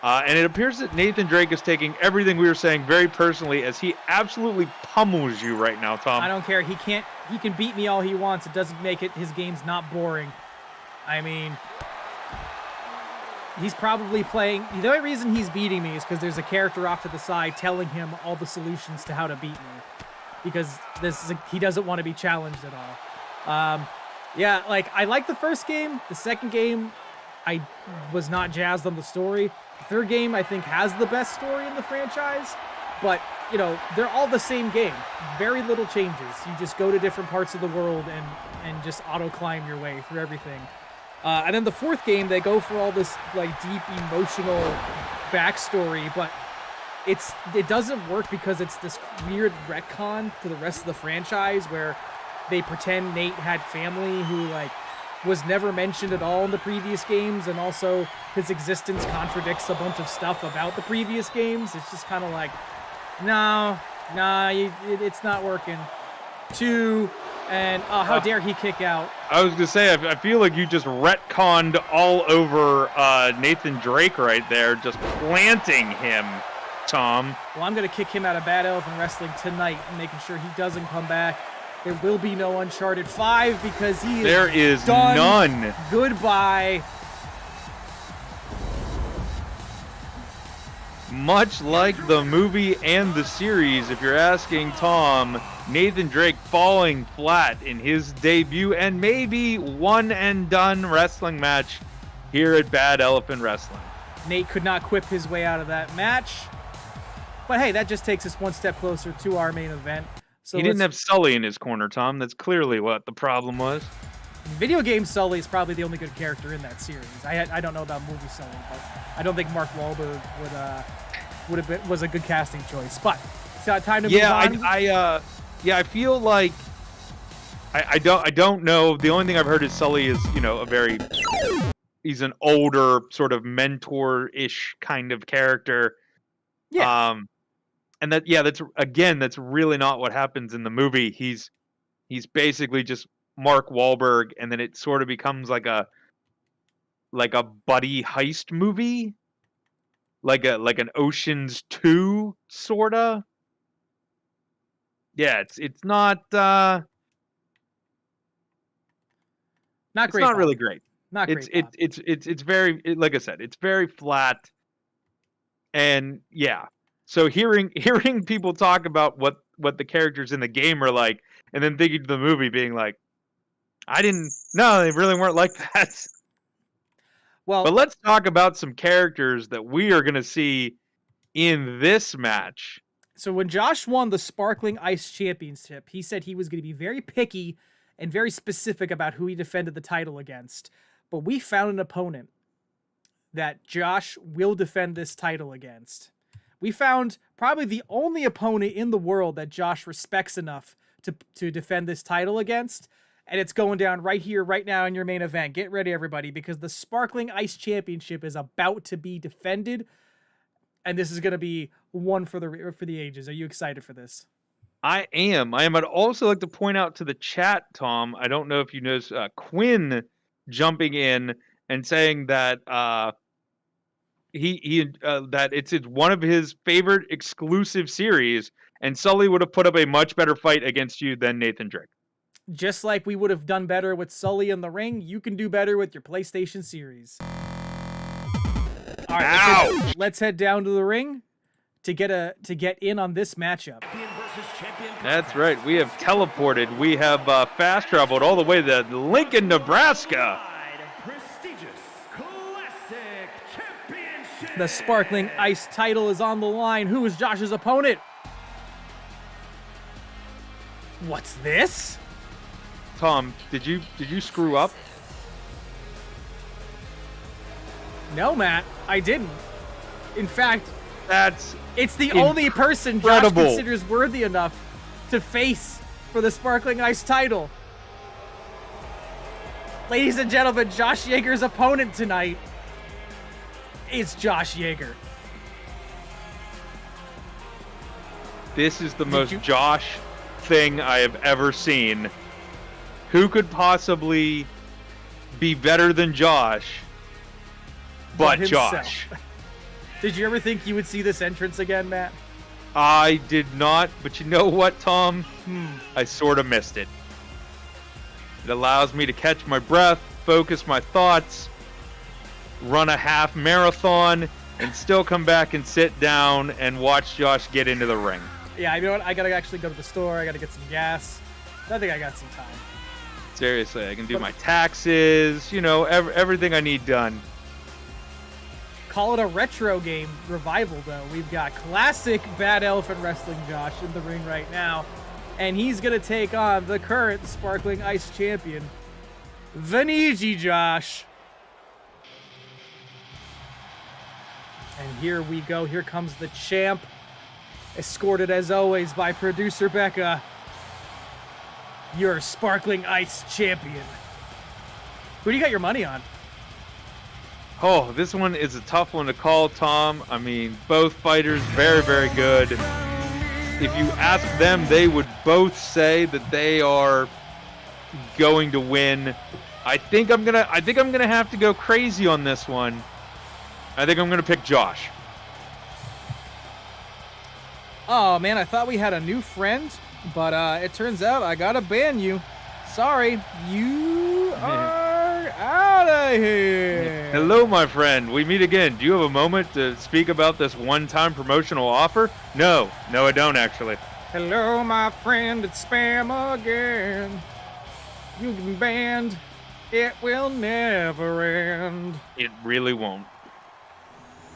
And it appears that Nathan Drake is taking everything we were saying very personally, as he absolutely pummels you right now, Tom. I don't care. He can beat me all he wants. It doesn't make his game's not boring. I mean, he's probably playing. The only reason he's beating me is because there's a character off to the side telling him all the solutions to how to beat me. Because he doesn't want to be challenged at all. Yeah, like, I like the first game. The second game, I was not jazzed on the story. The third game, I think, has the best story in the franchise. But, you know, they're all the same game. Very little changes. You just go to different parts of the world and just auto-climb your way through everything. And then the fourth game, they go for all this, like, deep, emotional backstory, but it doesn't work because it's this weird retcon to the rest of the franchise where they pretend Nate had family who, like, was never mentioned at all in the previous games, and also his existence contradicts a bunch of stuff about the previous games. It's just kind of like, no, it's not working. And how dare he kick out? I was gonna say, I feel like you just retconned all over Nathan Drake right there, just planting him, Tom. Well, I'm gonna kick him out of Bad Elephant Wrestling tonight, making sure he doesn't come back. There will be no Uncharted 5 because there is done. None. Goodbye. Much like the movie and the series, if you're asking Tom, Nathan Drake falling flat in his debut and maybe one and done wrestling match here at Bad Elephant Wrestling. Nate could not quip his way out of that match. But hey, that just takes us one step closer to our main event. So he didn't have Sully in his corner, Tom. That's clearly what the problem was. Video game Sully is probably the only good character in that series. I don't know about movie Sully, but I don't think Mark Wahlberg was a good casting choice. But it's time to move on. I feel like I don't know. The only thing I've heard is Sully is, you know, he's an older sort of mentor-ish kind of character. Yeah. And that's really not what happens in the movie. He's basically just Mark Wahlberg, and then it sort of becomes like a buddy heist movie, like an Ocean's 2 sorta. Yeah, it's not great. It's not really great. Not great. It's very, like I said, it's very flat. And yeah. So hearing people talk about what the characters in the game are like, and then thinking to the movie being like, no, they really weren't like that. Well, but let's talk about some characters that we are going to see in this match. So when Josh won the Sparkling Ice Championship, he said he was going to be very picky and very specific about who he defended the title against. But we found an opponent that Josh will defend this title against. We found probably the only opponent in the world that Josh respects enough to defend this title against. And it's going down right here, right now in your main event. Get ready, everybody, because the Sparkling Ice Championship is about to be defended. And this is going to be one for the ages. Are you excited for this? I am. I'd also like to point out to the chat, Tom, I don't know if you noticed, Quinn jumping in and saying that that it's one of his favorite exclusive series, and Sully would have put up a much better fight against you than Nathan Drake. just like we would have done better with Sully in the ring, you can do better with your PlayStation series. All right, let's head down to the ring to get in on this matchup. That's right. We have teleported. We have fast traveled all the way to Lincoln, Nebraska. The Sparkling Ice title is on the line. Who is Josh's opponent? What's this? Tom, did you screw up? No, Matt, I didn't. In fact, it's the only person Josh incredible. considers worthy enough to face for the Sparkling Ice title. Ladies and gentlemen, Josh Yeager's opponent tonight is Josh Yeager. This is the most Josh thing I have ever seen. Who could possibly be better than Josh but Josh? Did you ever think you would see this entrance again, Matt? I did not, but you know what, Tom? I sort of missed it. It allows me to catch my breath, focus my thoughts, run a half marathon, and still come back and sit down and watch Josh get into the ring. Yeah, you know what? I gotta actually go to the store. I gotta get some gas. I think I got some time. Seriously, I can do my taxes, you know, everything I need done. Call it a retro game revival, though. We've got classic Bad Elephant Wrestling Josh in the ring right now, and he's gonna take on the current Sparkling Ice champion, Vaniji Josh. And here we go. Here comes the champ, escorted as always by producer Becca, your Sparkling Ice champion. Who do you got your money on? Oh, this one is a tough one to call, Tom. I mean, both fighters very, very good. If you ask them, they would both say that they are going to win. I think I'm gonna have to go crazy on this one. I think I'm gonna pick Josh. Oh man, I thought we had a new friend, but it turns out I gotta ban you. Sorry, you are out of here. Hello, my friend. We meet again. Do you have a moment to speak about this one-time promotional offer? No, I don't actually. Hello, my friend. It's spam again. You've been banned. It will never end. It really won't.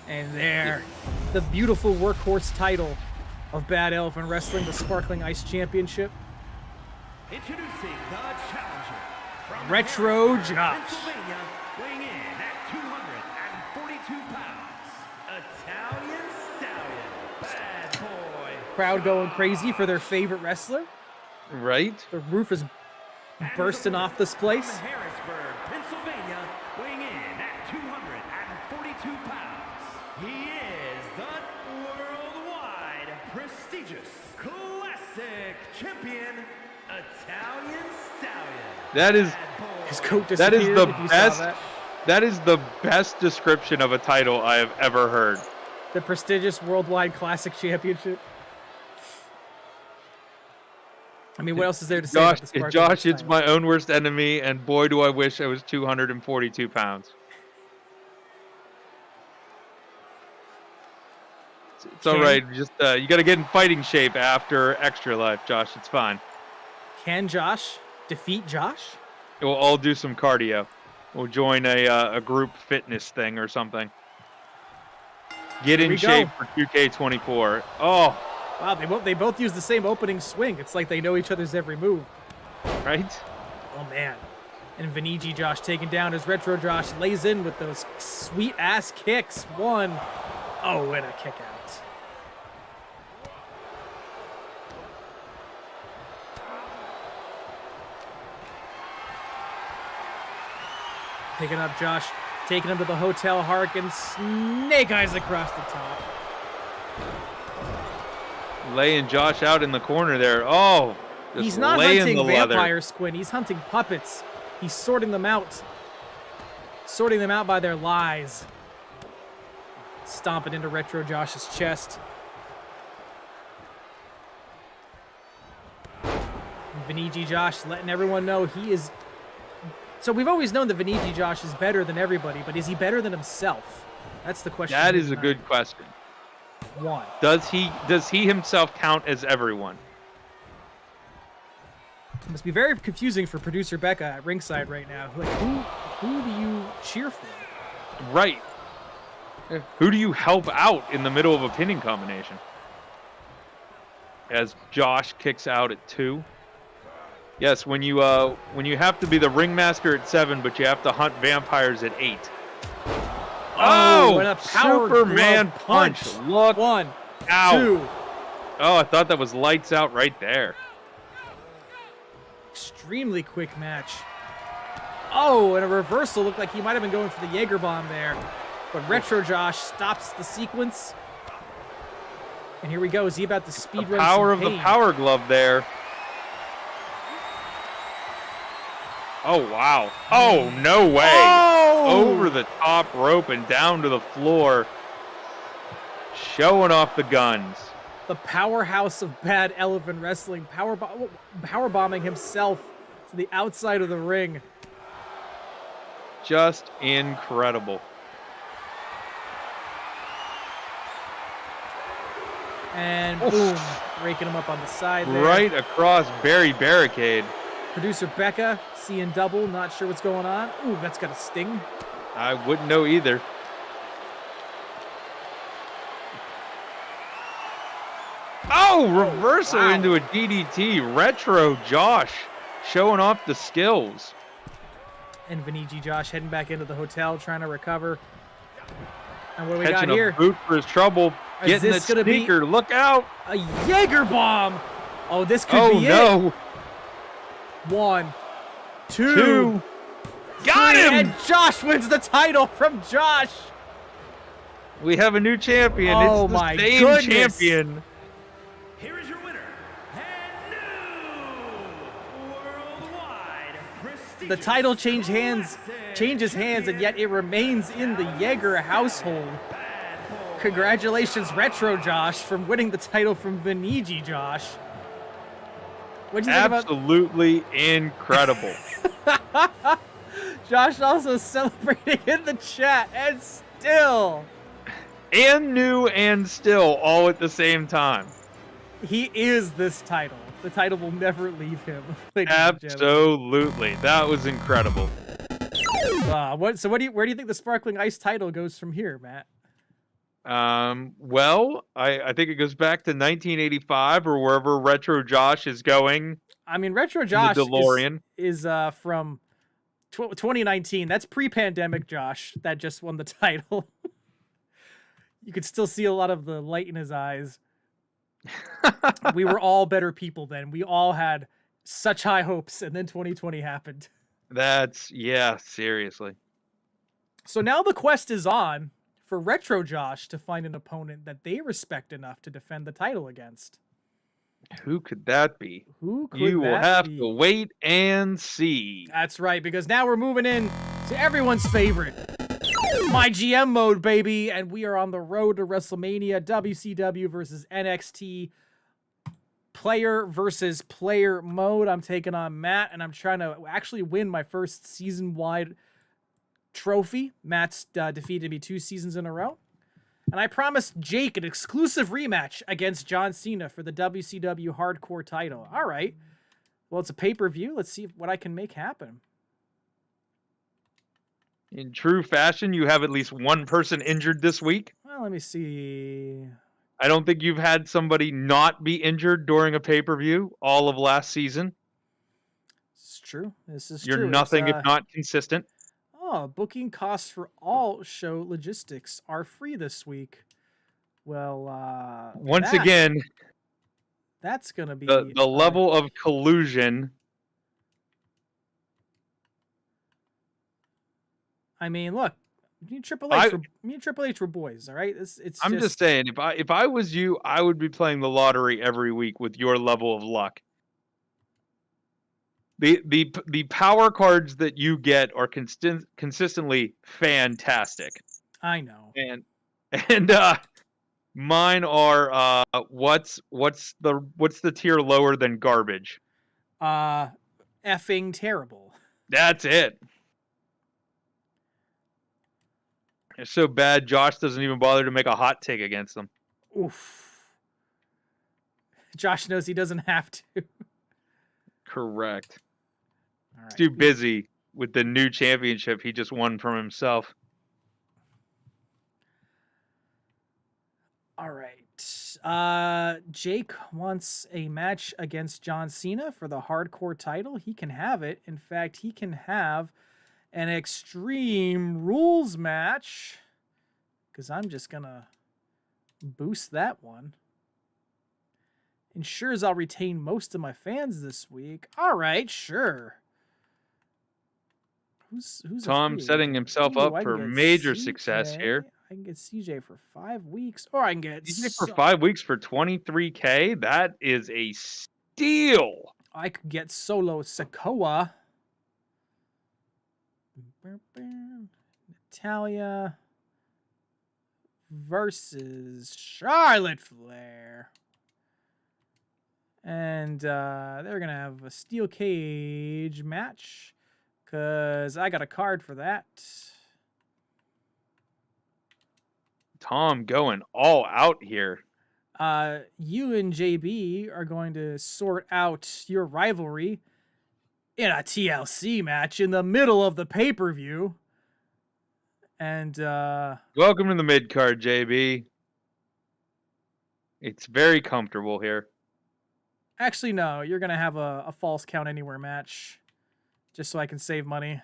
And there, the beautiful workhorse title of Bad Elephant Wrestling, the Sparkling Ice Championship. Introducing the challenger from Retro Josh. Pennsylvania, weighing in at 242 pounds, Italian Stallion, Bad Boy. Crowd going crazy for their favorite wrestler. Right? The roof is bursting off this place. From Harrisburg, Pennsylvania, weighing in at 242 pounds, he is the worldwide prestigious classic champion, Italian Stallion. That is his coat that is disappeared, the if you saw best. That is the best description of a title I have ever heard. The prestigious worldwide classic championship. I mean, what else is there to say about the Sparkling Josh, Ice it's title? my own worst enemy, and boy, do I wish I was 242 pounds. It's all right. Just you got to get in fighting shape after Extra Life, Josh. It's fine. Can Josh defeat Josh? We'll all do some cardio. We'll join a group fitness thing or something. Get in shape for 2K24. Oh. Wow, they both use the same opening swing. It's like they know each other's every move. Right? Oh, man. And Vaniji Josh taken down as Retro Josh lays in with those sweet-ass kicks. One. Oh, and a kick out. Picking up Josh, taking him to the Hotel Harkin, snake eyes across the top. Laying Josh out in the corner there. Oh, just he's not laying hunting the leather. vampire squid. He's hunting puppets. He's sorting them out by their lies. Stomping into Retro Josh's chest. Vinigi Josh letting everyone know he is. So we've always known that Vinigi Josh is better than everybody, but is he better than himself? That's the question. That is a good question. One. Does he himself count as everyone? It must be very confusing for producer Becca at ringside right now. Like, who do you cheer for? Right. Who do you help out in the middle of a pinning combination? As Josh kicks out at 2. Yes, when you have to be the ringmaster at 7, but you have to hunt vampires at 8. Oh, and a power Superman glove punch. Look. 1, Ow. 2. Oh, I thought that was lights out right there. Extremely quick match. Oh, and a reversal. Looked like he might have been going for the Jaeger bomb there. But Retro Josh stops the sequence. And here we go. Is he about to speed run Power some of the pain? power glove there. Oh, wow. Oh, no way. Oh! Over the top rope and down to the floor. Showing off the guns. The powerhouse of Bad Elephant Wrestling. Power bombing himself to the outside of the ring. Just incredible. And boom, raking him up on the side there. Right across Barry Barricade. Producer Becca, seeing double, not sure what's going on. Ooh, that's got a sting. I wouldn't know either. Oh, reversal wow. into a DDT. Retro Josh showing off the skills. And Vinigi Josh heading back into the hotel, trying to recover. And what do we Catching got here? a boot for his trouble. Is Getting the this gonna be sneaker. Look out. a Jaeger bomb? Oh, this could be no. it. 1, 2. 2. Got him! And Josh wins the title from Josh. We have a new champion. Oh, it's the my same goodness. champion. Here is your winner, and new worldwide prestigious The title changes hands, and yet it remains in the Jaeger household. Congratulations, Retro Josh, from winning the title from Vinigi Josh. What'd you think about? Absolutely incredible. Josh also celebrating in the chat, and still. And new and still all at the same time. He is this title. The title will never leave him. ladies and gentlemen. Absolutely. That was incredible. Where do you think the Sparkling Ice title goes from here, Matt? Well, I think it goes back to 1985 or wherever Retro Josh is going. I mean, Retro Josh the DeLorean. is from 2019. That's pre-pandemic Josh that just won the title. You could still see a lot of the light in his eyes. We were all better people then. We all had such high hopes, and then 2020 happened. Yeah, seriously. So now the quest is on for Retro Josh to find an opponent that they respect enough to defend the title against. Who could that be? Who could You will that have be? to wait and see. That's right, because now we're moving in to everyone's favorite, MyGM mode, baby, and we are on the road to WrestleMania, WCW versus NXT, player versus player mode. I'm taking on Matt, and I'm trying to actually win my first season-wide trophy. Matt's defeated me 2 seasons in a row. And I promised Jake an exclusive rematch against John Cena for the WCW Hardcore title. All right. Well, it's a pay-per-view. Let's see what I can make happen. In true fashion, you have at least one person injured this week. Well, let me see. I don't think you've had somebody not be injured during a pay-per-view all of last season. This is true. This is You're true. nothing It's, if not consistent. Oh, booking costs for all show logistics are free this week. Well, Once again, that's gonna be the level of collusion. I mean, look, me and Triple H were boys, all right? I'm just saying, if I was you, I would be playing the lottery every week with your level of luck. The power cards that you get are consistently fantastic. I know. And mine are what's the tier lower than garbage? effing terrible. That's it. It's so bad, Josh doesn't even bother to make a hot take against them. Oof. Josh knows he doesn't have to. Correct. All right. He's too busy with the new championship he just won from himself. All right. Jake wants a match against John Cena for the hardcore title. He can have it. In fact, he can have an Extreme Rules match, because I'm just going to boost that one. Ensures I'll retain most of my fans this week. All right, sure. Who's Thom setting himself up for major success here. I can get CJ for 5 weeks, or I can get CJ for 5 weeks for $23K. That is a steal. I could get Solo Sikoa. Natalia versus Charlotte Flair. And they're going to have a steel cage match, because I got a card for that. Thom going all out here. You and JB are going to sort out your rivalry in a TLC match in the middle of the pay-per-view. And welcome to the mid-card, JB. It's very comfortable here. Actually, no. You're going to have a false count anywhere match, just so I can save money.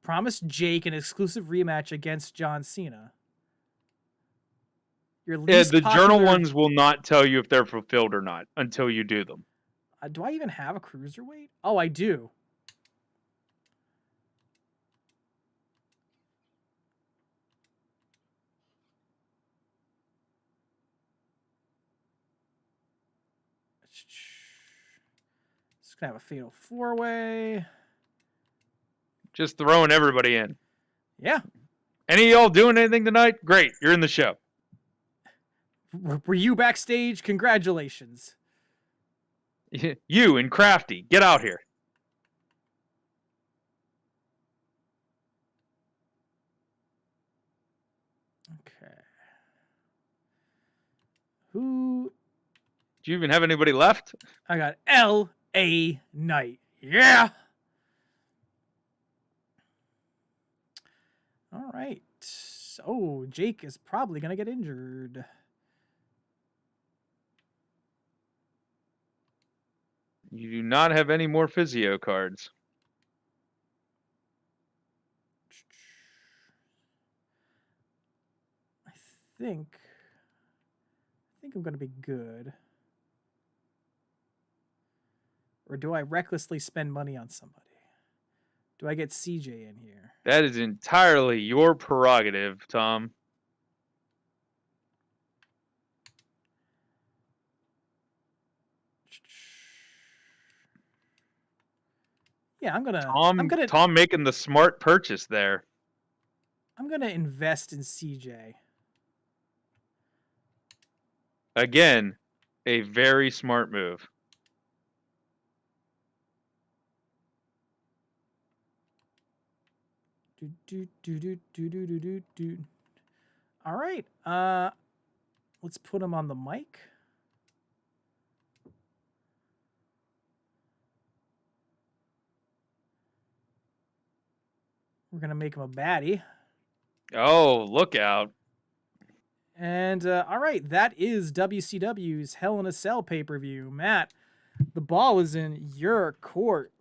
Promise Jake an exclusive rematch against John Cena. Your least the popular... journal ones will not tell you if they're fulfilled or not until you do them. Do I even have a cruiserweight? Oh, I do. It's going to have a fatal 4-way. Just throwing everybody in. Yeah. Any of y'all doing anything tonight? Great. You're in the show. Were you backstage? Congratulations. You and Crafty, get out here. Okay. Who? Do you even have anybody left? I got L.A. Knight. Yeah. All right. Oh, Jake is probably going to get injured. You do not have any more physio cards. I think I'm going to be good. Or do I recklessly spend money on somebody? Do I get CJ in here? That is entirely your prerogative, Thom. Yeah, I'm gonna. Thom making the smart purchase there. I'm gonna invest in CJ. Again, a very smart move. All right. Let's put him on the mic. We're gonna make him a baddie. Oh, look out. And all right, that is WCW's Hell in a Cell pay-per-view. Matt, the ball is in your court.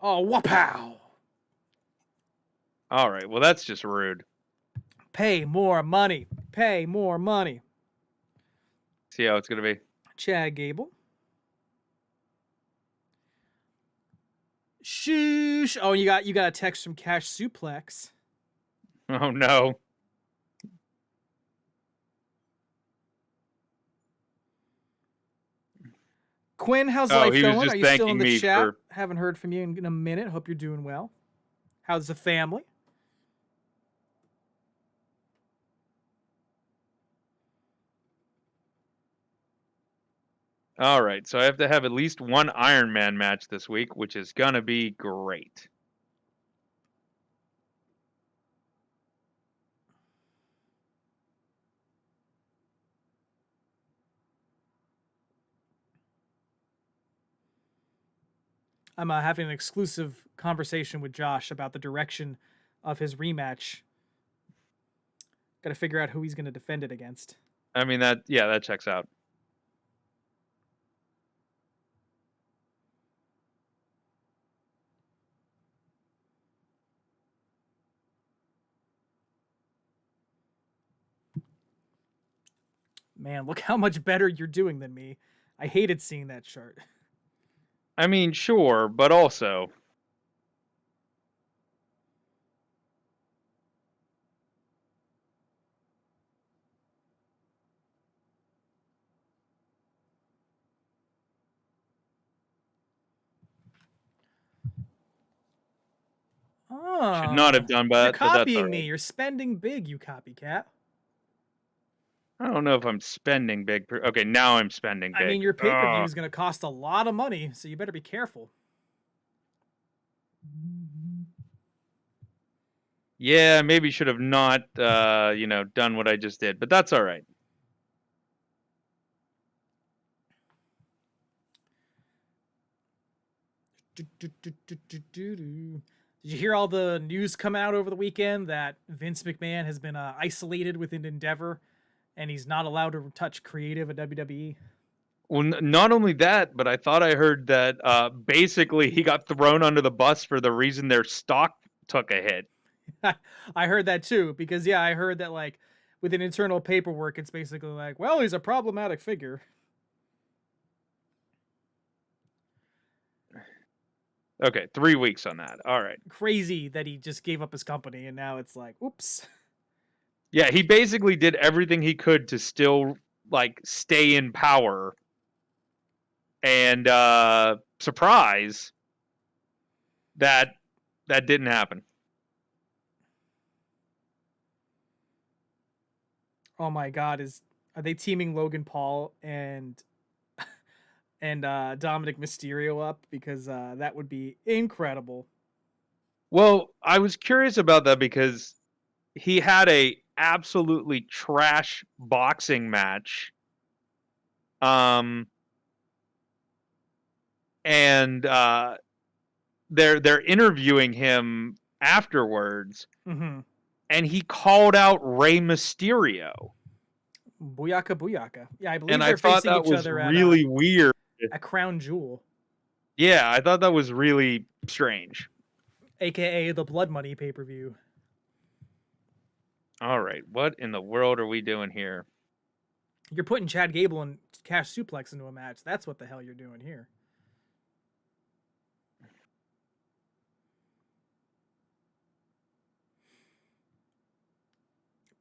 Oh, whoop-pow. All right, well, that's just rude. Pay more money. Pay more money. See how it's going to be. Chad Gable. Shoosh. Oh, you got a text from Cash Suplex. Oh, no. Quinn, how's life going? Are you still in the me chat? Haven't heard from you in a minute. Hope you're doing well. How's the family? All right, so I have to have at least one Iron Man match this week, which is gonna be great. I'm having an exclusive conversation with Josh about the direction of his rematch. Got to figure out who he's going to defend it against. I mean, that checks out. Man, look how much better you're doing than me. I hated seeing that chart. I mean, sure, but also. Oh, Should not have done you're that, but that's all copying me. right. You're spending big, you copycat. I don't know if I'm spending big. Okay, now I'm spending big. I mean, your pay-per-view is going to cost a lot of money, so you better be careful. Yeah, maybe should have not, done what I just did, but that's all right. Did you hear all the news coming out over the weekend that Vince McMahon has been isolated within Endeavor, and he's not allowed to touch creative at WWE? Well, not only that, but I thought I heard that basically he got thrown under the bus for the reason their stock took a hit. I heard that too, because I heard that like within internal paperwork, it's basically like, well, he's a problematic figure. Okay, 3 weeks on that. All right. Crazy that he just gave up his company, and now it's like, oops. Yeah, he basically did everything he could to still like stay in power. And surprise, that didn't happen. Oh my God, are they teaming Logan Paul and Dominic Mysterio up? Because that would be incredible. Well, I was curious about that because he had a absolutely trash boxing match. And they're interviewing him afterwards, and he called out Rey Mysterio. Booyaka, booyaka. Yeah, I believe And they're I thought facing that each was other really weird. at Crown Jewel, Yeah, I thought that was really strange. aka the Blood Money pay-per-view. All right, what in the world are we doing here? You're putting Chad Gable and Cash Suplex into a match. That's what the hell you're doing here.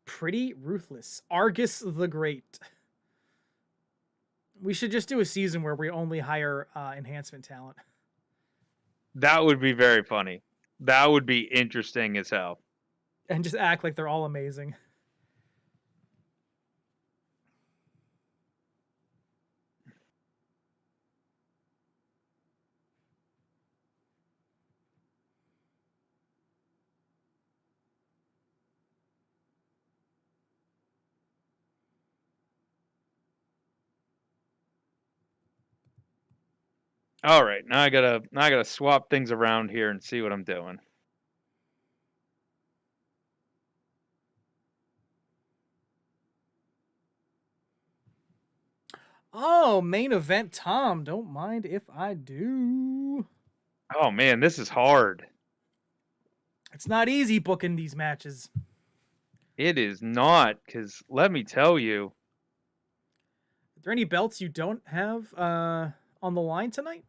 Pretty Ruthless. Argus the Great. We should just do a season where we only hire enhancement talent. That would be very funny. That would be interesting as hell. And just act like they're all amazing. All right, now I gotta swap things around here and see what I'm doing. Oh, main event, Tom. Don't mind if I do. Oh man, this is hard. It's not easy booking these matches. It is not, because let me tell you. Are there any belts you don't have on the line tonight?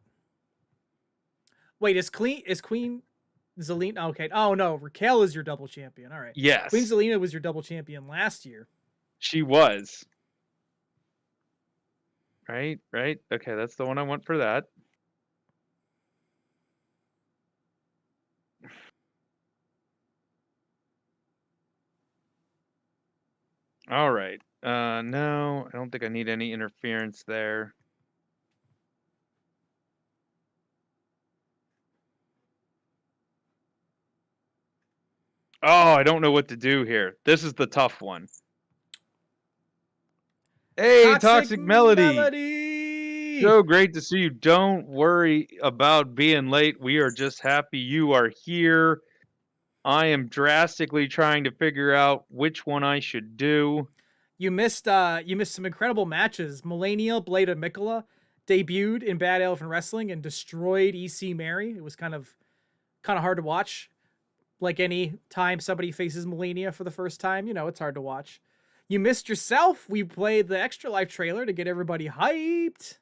Wait, is Queen Zelina? Okay. Oh no, Raquel is your double champion. All right. Yes. Queen Zelina was your double champion last year. She was. Right. Okay, that's the one I want for that. All right. No, I don't think I need any interference there. Oh, I don't know what to do here. This is the tough one. Hey, Toxic Melody. So great to see you. Don't worry about being late. We are just happy you are here. I am drastically trying to figure out which one I should do. You missed some incredible matches. Melania Blade of Mikola debuted in Bad Elephant Wrestling and destroyed EC Mary. It was kind of hard to watch. Like any time somebody faces Melania for the first time, it's hard to watch. You missed yourself. We played the Extra Life trailer to get everybody hyped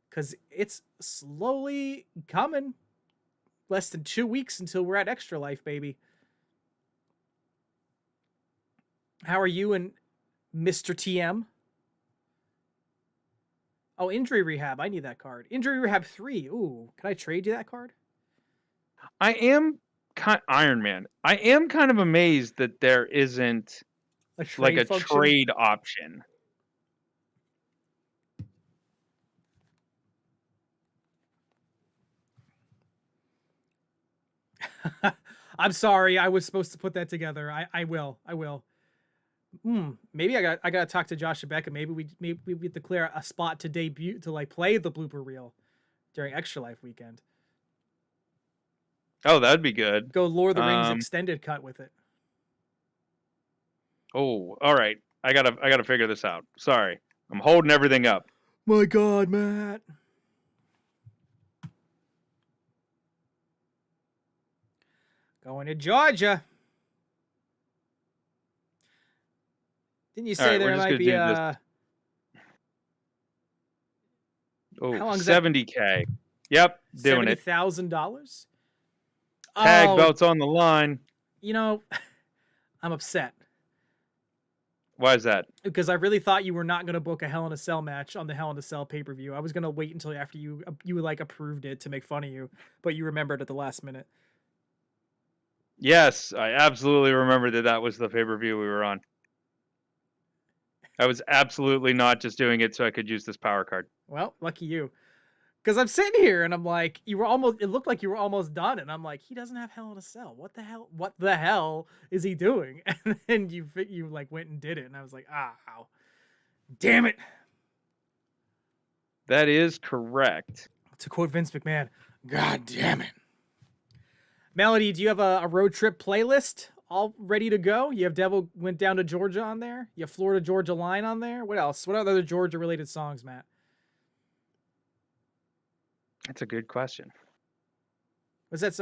because it's slowly coming. Less than 2 weeks until we're at Extra Life, baby. How are you and Mr. TM? Oh, Injury Rehab. I need that card. Injury Rehab 3. Ooh, can I trade you that card? I am Iron Man. I am kind of amazed that there isn't like a trade option. I'm sorry. I was supposed to put that together. I will. Maybe I got to talk to Josh and Becca. Maybe we declare a spot to debut to like play the blooper reel during Extra Life weekend. Oh, that'd be good. Go Lord of the Rings extended cut with it. Oh, all right. I gotta figure this out. Sorry, I'm holding everything up. My God, Matt. Going to Georgia. Didn't you say there might be a... Oh, $70K. Yep, doing it. $70,000? Tag belts on the line. I'm upset. Why is that? Because I really thought you were not going to book a Hell in a Cell match on the Hell in a Cell pay-per-view. I was going to wait until after you like approved it to make fun of you, but you remembered at the last minute. Yes, I absolutely remember that was the pay-per-view we were on. I was absolutely not just doing it so I could use this power card. Well, lucky you. Because I'm sitting here and I'm like, it looked like you were almost done. And I'm like, he doesn't have Hell in a Cell. What the hell is he doing? And then you like went and did it. And I was like, damn it. That is correct. To quote Vince McMahon, God damn it. Melody, do you have a road trip playlist all ready to go? You have Devil Went Down to Georgia on there? You have Florida Georgia Line on there? What else? What other Georgia related songs, Matt? That's a good question. Was that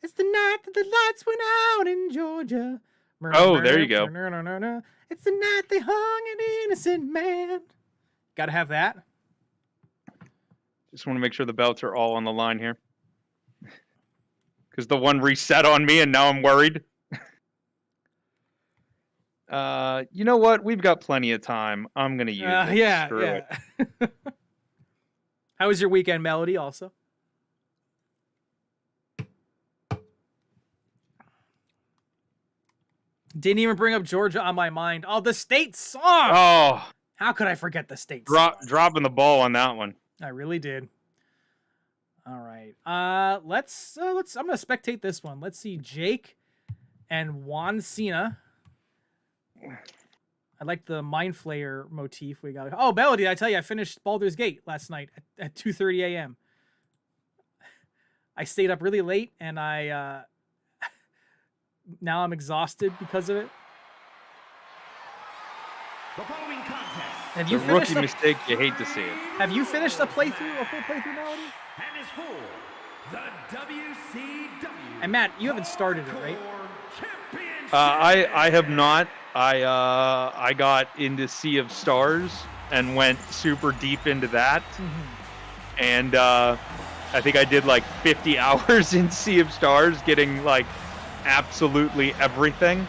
it's the night that the lights went out in Georgia. Oh, there you go. It's the night they hung an innocent man. Gotta have that. Just want to make sure the belts are all on the line here. Because the one reset on me and now I'm worried. You know what? We've got plenty of time. I'm going to use it. Yeah, Screw it. How was your weekend, Melody, also? Didn't even bring up Georgia on my mind. Oh, the state song! Oh! How could I forget the state song? Dropping the ball on that one. I really did. All right. Let's I'm going to spectate this one. Let's see Jake and Juan Cena. I like the Mind Flayer motif we got. Oh, Melody, I tell you, I finished Baldur's Gate last night at 2:30 a.m. I stayed up really late, and now I'm exhausted because of it. The following contest. Have you the rookie mistake, you hate to see it. Have you finished a full playthrough, Melody? And is for the WCW. And Matt, you haven't started it, right? I have not. I got into Sea of Stars and went super deep into that. Mm-hmm. And I think I did like 50 hours in Sea of Stars, getting like absolutely everything.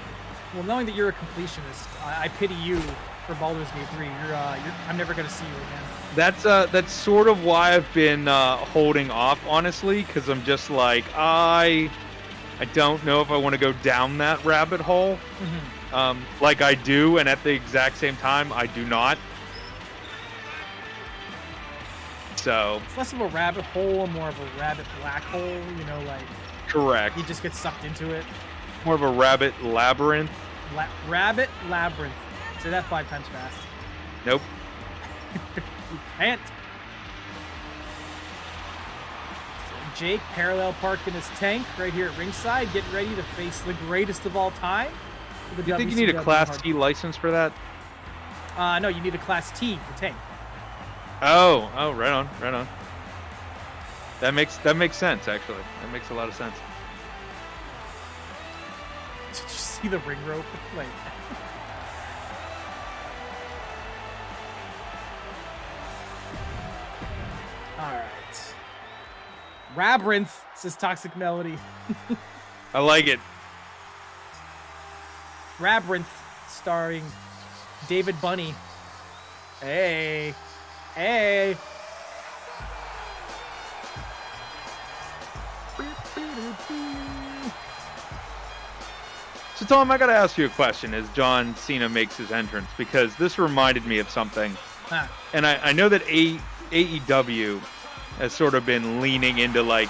Well, knowing that you're a completionist, I pity you for Baldur's Gate 3. I'm never going to see you again. That's sort of why I've been holding off, honestly, because I'm just like, I don't know if I want to go down that rabbit hole. Mm-hmm. Like I do, and at the exact same time, I do not. So it's less of a rabbit hole, more of a rabbit black hole, like. Correct. You just get sucked into it. more of a rabbit labyrinth. Rabbit labyrinth. Say that 5 times fast. Nope. You can't. So Jake parallel parked in his tank right here at ringside, getting ready to face the greatest of all time. Do you think you need a Class T license for that? No, you need a Class T for tank. Oh, right on. That makes sense, actually. That makes a lot of sense. Did you see the ring rope? Like, all right. Labyrinth, says Toxic Melody. I like it. Labyrinth, starring David Bunny. Hey. So, Tom, I got to ask you a question as John Cena makes his entrance, because this reminded me of something. Huh. And I know that AEW has sort of been leaning into, like,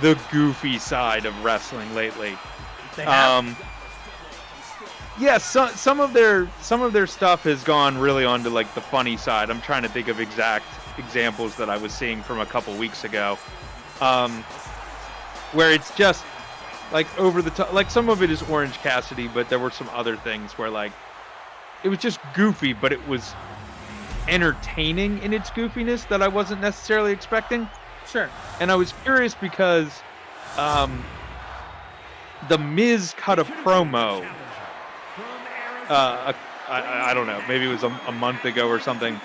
the goofy side of wrestling lately. They have. Yes, some of their stuff has gone really onto, like, the funny side. I'm trying to think of exact examples that I was seeing from a couple weeks ago, where it's just like over the top. Like, some of it is Orange Cassidy, but there were some other things where, like, it was just goofy, but it was entertaining in its goofiness that I wasn't necessarily expecting. Sure. And I was curious because The Miz cut a promo. I don't know, maybe it was a month ago or something,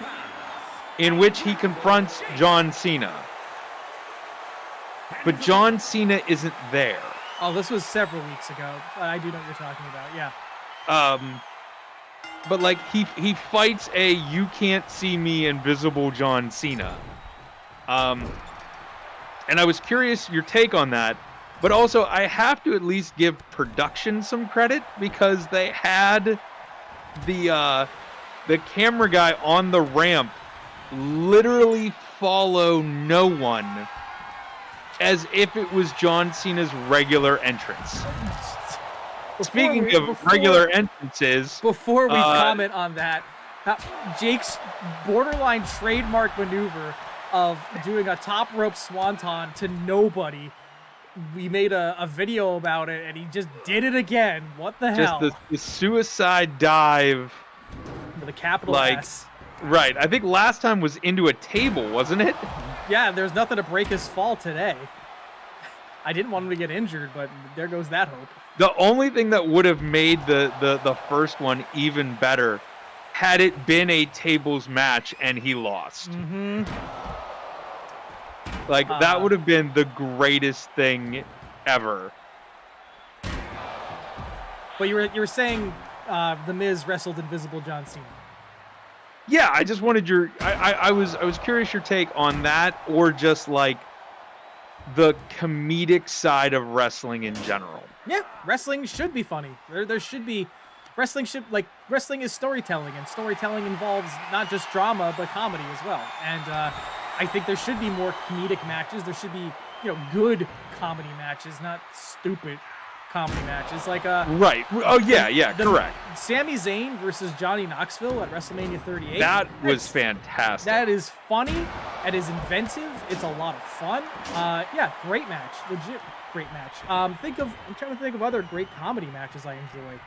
in which he confronts John Cena. But John Cena isn't there. Oh, this was several weeks ago. I do know what you're talking about, yeah. But, like, he fights a you can't see me invisible John Cena. And I was curious your take on that. But also, I have to at least give production some credit, because they had the camera guy on the ramp literally follow no one, as if it was John Cena's regular entrance. Speaking of regular entrances, before we comment on that, Jake's borderline trademark maneuver of doing a top rope swanton to nobody. We made a video about it, and he just did it again. What the hell? Just the suicide dive. With a capital S. Right. I think last time was into a table, wasn't it? Yeah, there's nothing to break his fall today. I didn't want him to get injured, but there goes that hope. The only thing that would have made the first one even better had it been a tables match and he lost. Mm-hmm. Like, that would have been the greatest thing ever. But you were saying The Miz wrestled Invisible John Cena. Yeah, I just wanted your... I was curious your take on that, or just, like, the comedic side of wrestling in general. Yeah, wrestling should be funny. There should be... Wrestling is storytelling, and storytelling involves not just drama, but comedy as well. And I think there should be more comedic matches. There should be, good comedy matches, not stupid comedy matches. Like right. Oh yeah, correct. Sami Zayn versus Johnny Knoxville at WrestleMania 38. That was fantastic. That is funny. That is inventive. It's a lot of fun. Yeah, great match. Legit great match. I'm trying to think of other great comedy matches I enjoy.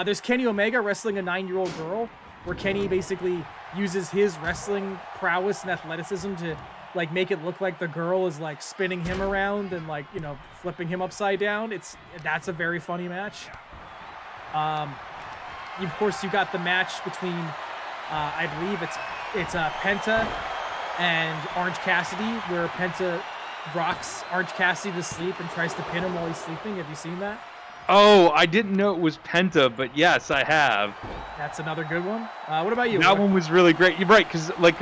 There's Kenny Omega wrestling a 9-year-old girl, where Kenny basically uses his wrestling prowess and athleticism to, like, make it look like the girl is, like, spinning him around and, like, flipping him upside down. That's a very funny match. Of course, you got the match between, I believe it's Penta and Orange Cassidy, where Penta rocks Orange Cassidy to sleep and tries to pin him while he's sleeping. Have you seen that? Oh, I didn't know it was Penta, but yes, I have. That's another good one. What about you? That one was really great. You're right, because, like,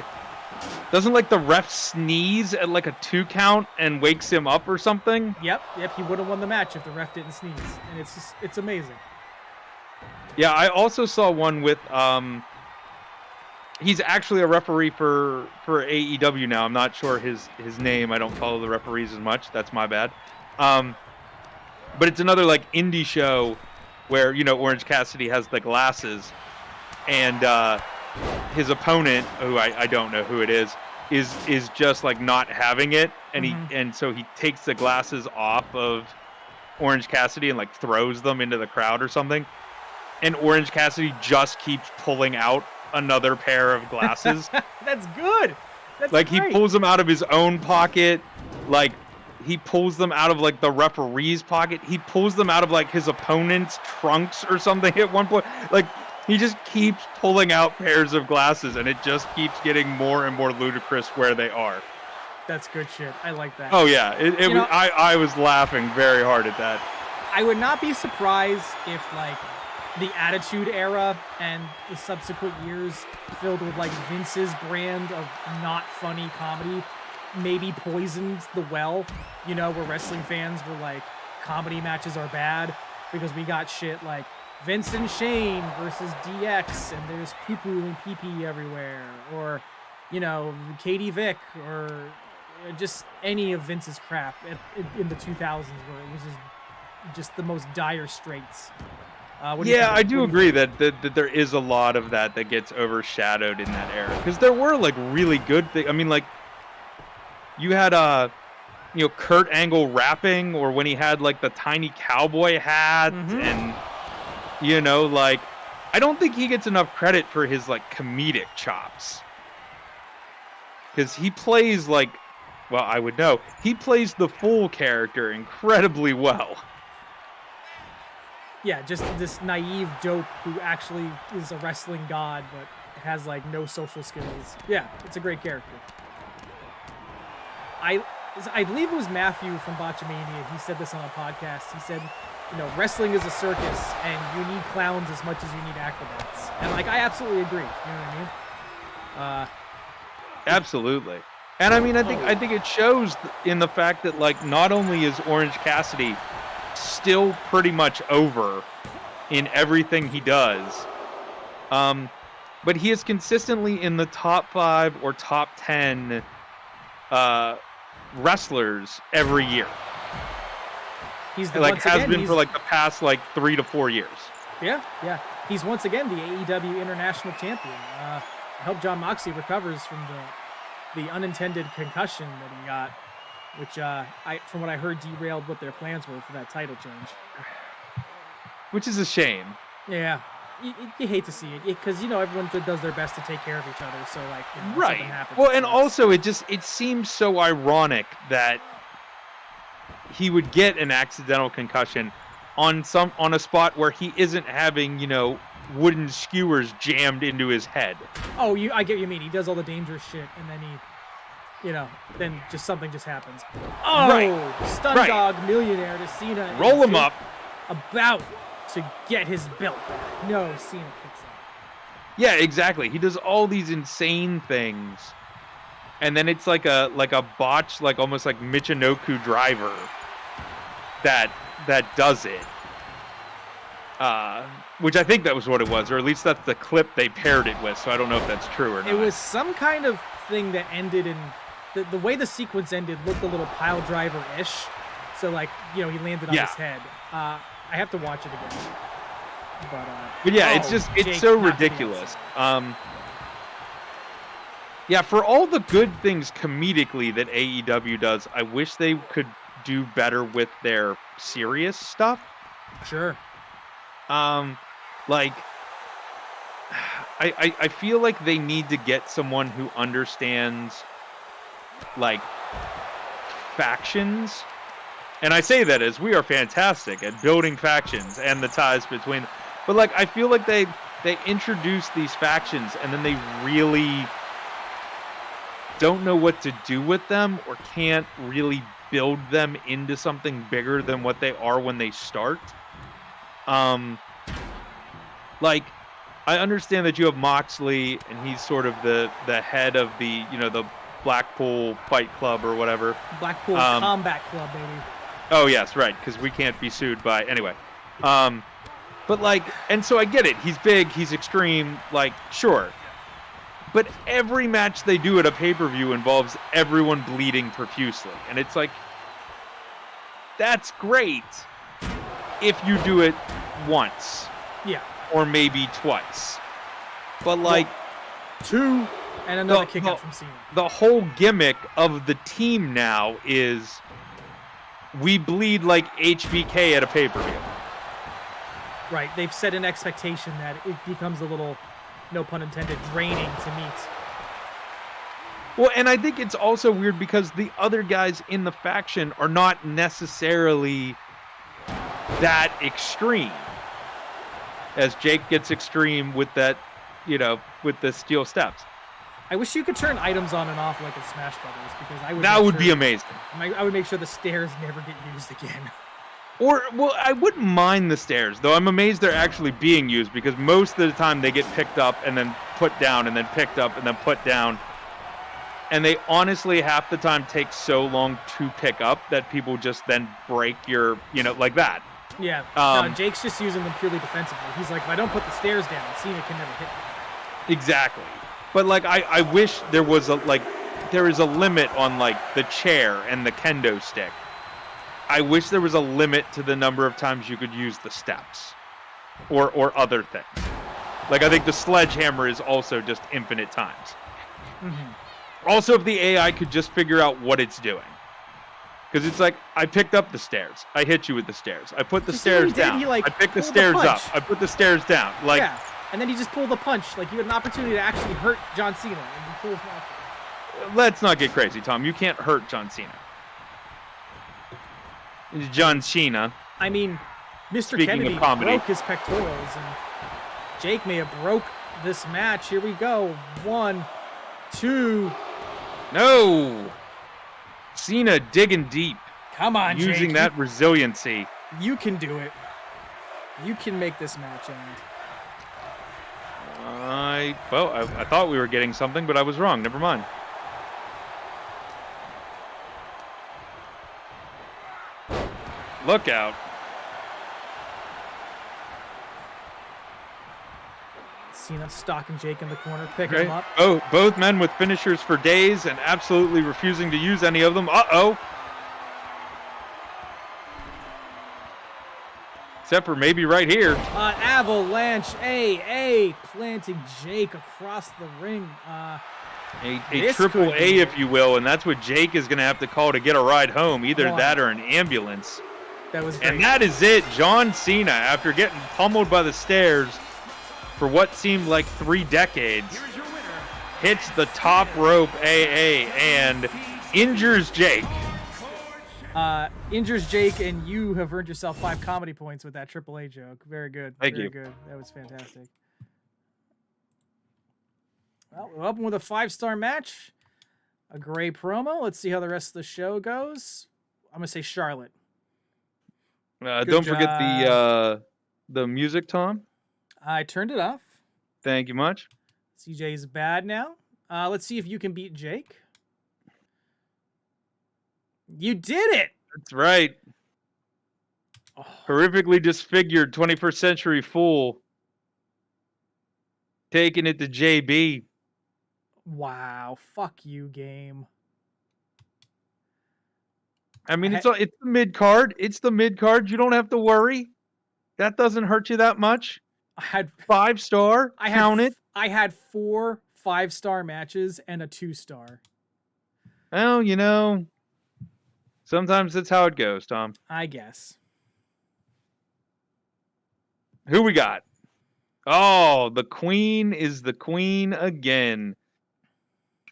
doesn't, like, the ref sneeze at, like, a 2 count and wakes him up or something? Yep, he would have won the match if the ref didn't sneeze, and it's amazing. Yeah, I also saw one with, he's actually a referee for AEW now. I'm not sure his name. I don't follow the referees as much. That's my bad. But it's another like indie show where, you know, Orange Cassidy has the glasses, and his opponent, who I don't know who it is just like not having it, and and so he takes the glasses off of Orange Cassidy and like throws them into the crowd or something. And Orange Cassidy just keeps pulling out another pair of glasses. That's good. That's like great. He pulls them out of his own pocket, like he pulls them out of like the referee's pocket. He pulls them out of like his opponent's trunks or something at one point. Like he just keeps pulling out pairs of glasses, and it just keeps getting more and more ludicrous where they are. That's good shit. I like that. Oh yeah, I was laughing very hard at that. I would not be surprised if like the Attitude Era and the subsequent years filled with like Vince's brand of not funny comedy maybe poisoned the well, you know, where wrestling fans were like, comedy matches are bad because we got shit like Vince and Shane versus DX and there's poo-poo and pee-pee everywhere, or, you know, Katie Vick, or just any of Vince's crap in the 2000s where it was just the most dire straits. Yeah, I do agree that there is a lot of that gets overshadowed in that era, because there were like really good things. I mean, like you had you know, Kurt Angle rapping, or when he had like the tiny cowboy hat, and you know, like I don't think he gets enough credit for his like comedic chops, because he plays like, well, I would know, he plays the full character incredibly well. Yeah, just this naive dope who actually is a wrestling god, but has like no social skills. Yeah, it's a great character. I believe it was Matthew from Botchamania. He said this on a podcast. He said, you know, wrestling is a circus, and you need clowns as much as you need acrobats. And like, I absolutely agree. You know what I mean? Absolutely. And I mean, I think it shows in the fact that like not only is Orange Cassidy still pretty much over in everything he does, but he is consistently in the top 5 or top 10 wrestlers every year. He's the like once has again, been for like the past like 3 to 4 years. Yeah. He's once again the AEW International Champion. I hope John Moxley recovers from the unintended concussion that he got, which from what I heard derailed what their plans were for that title change. Which is a shame. Yeah. You hate to see it, because, you know, everyone does their best to take care of each other, so like, you know, right. Happens, well, and also it seems so ironic that he would get an accidental concussion on a spot where he isn't having, you know, wooden skewers jammed into his head. Oh, I get what you mean. He does all the dangerous shit, and then he, you know, then something just happens. Oh, right. Stun Dog Millionaire to Cena. Roll him up. About to get his belt back. No, Cena kicks out. Yeah, exactly. He does all these insane things, and then it's like a botch, like almost like Michinoku driver that does it. Which I think that was what it was, or at least that's the clip they paired it with. So I don't know if that's true or not. It was some kind of thing that ended in the way the sequence ended looked a little pile driver-ish. So like, you know, he landed on his head. I have to watch it again. But yeah, it's so ridiculous. Yeah, for all the good things comedically that AEW does, I wish they could do better with their serious stuff. Sure. Like, I feel like they need to get someone who understands, like, factions. And I say that as we are fantastic at building factions and the ties between. But, like, I feel like they introduce these factions and then they really don't know what to do with them, or can't really build them into something bigger than what they are when they start. Like, I understand that you have Moxley and he's sort of the head of the, you know, the Blackpool Fight Club or whatever. Blackpool Combat Club, baby. Oh yes, right, because we can't be sued by anyway. But like, and so I get it. He's big, he's extreme, like, sure. But every match they do at a pay-per-view involves everyone bleeding profusely, and it's like, that's great. if you do it once. Yeah. Or maybe twice. But like 2 and another kick out from Cena. The whole gimmick of the team now is we bleed like HBK at a pay-per-view. Right. They've set an expectation that it becomes a little, no pun intended, draining to meet. Well, and I think it's also weird because the other guys in the faction are not necessarily that extreme. As Jake gets extreme with that, with the steel steps. I wish you could turn items on and off like in Smash Brothers, because I would. That would be amazing. I would make sure the stairs never get used again. Or, well, I wouldn't mind the stairs, though. I'm amazed they're actually being used, because most of the time they get picked up and then put down and then picked up and then put down. And they honestly half the time take so long to pick up that people just then break your, like that. Yeah. No, Jake's just using them purely defensively. He's like, if I don't put the stairs down, Cena can never hit me. Exactly. But like, I wish there was there is a limit on like the chair and the kendo stick. I wish there was a limit to the number of times you could use the steps or other things. Like, I think the sledgehammer is also just infinite times. Mm-hmm. Also, if the AI could just figure out what it's doing. Because it's like, I picked up the stairs. I hit you with the stairs. I put the stairs down. I picked the stairs up. I put the stairs down. Like, yeah. And then he just pulled the punch. Like, you had an opportunity to actually hurt John Cena. Let's not get crazy, Tom. You can't hurt John Cena. It's John Cena. I mean, Mr. Speaking Kennedy of comedy, broke his pectorals, and Jake may have broke this match. Here we go. 1, 2. No. Cena digging deep. Come on, using Jake. that resiliency. You can do it. You can make this match end. I thought we were getting something, but I was wrong. Never mind. Look out. Cena stalking Jake in the corner, picking him up. Oh, both men with finishers for days and absolutely refusing to use any of them. Uh-oh. Except for maybe right here. Avalanche AA planting Jake across the ring. A triple A, if you will, and that's what Jake is going to have to call to get a ride home. Either that or an ambulance. That was great. And that is it. John Cena, after getting pummeled by the stairs for what seemed like 3 decades, hits the top rope AA and injures Jake. Injures Jake, and you have earned yourself 5 comedy points with that AAA joke. Very good. Thank Very you. good. That was fantastic. Well, we're open with a 5-star match. A great promo. Let's see how the rest of the show goes. I'm going to say Charlotte. Don't forget the music, Tom. I turned it off. Thank you much. CJ's bad now. Let's see if you can beat Jake. You did it! That's right. Oh. Horrifically disfigured 21st century fool. Taking it to JB. Wow. Fuck you, game. I mean, it's the mid card. It's the mid card. You don't have to worry. That doesn't hurt you that much. I had 5-star. Count it. I had 4 5-star matches and a 2-star. Well, sometimes that's how it goes, Tom. I guess. Who we got? Oh, the queen is the queen again.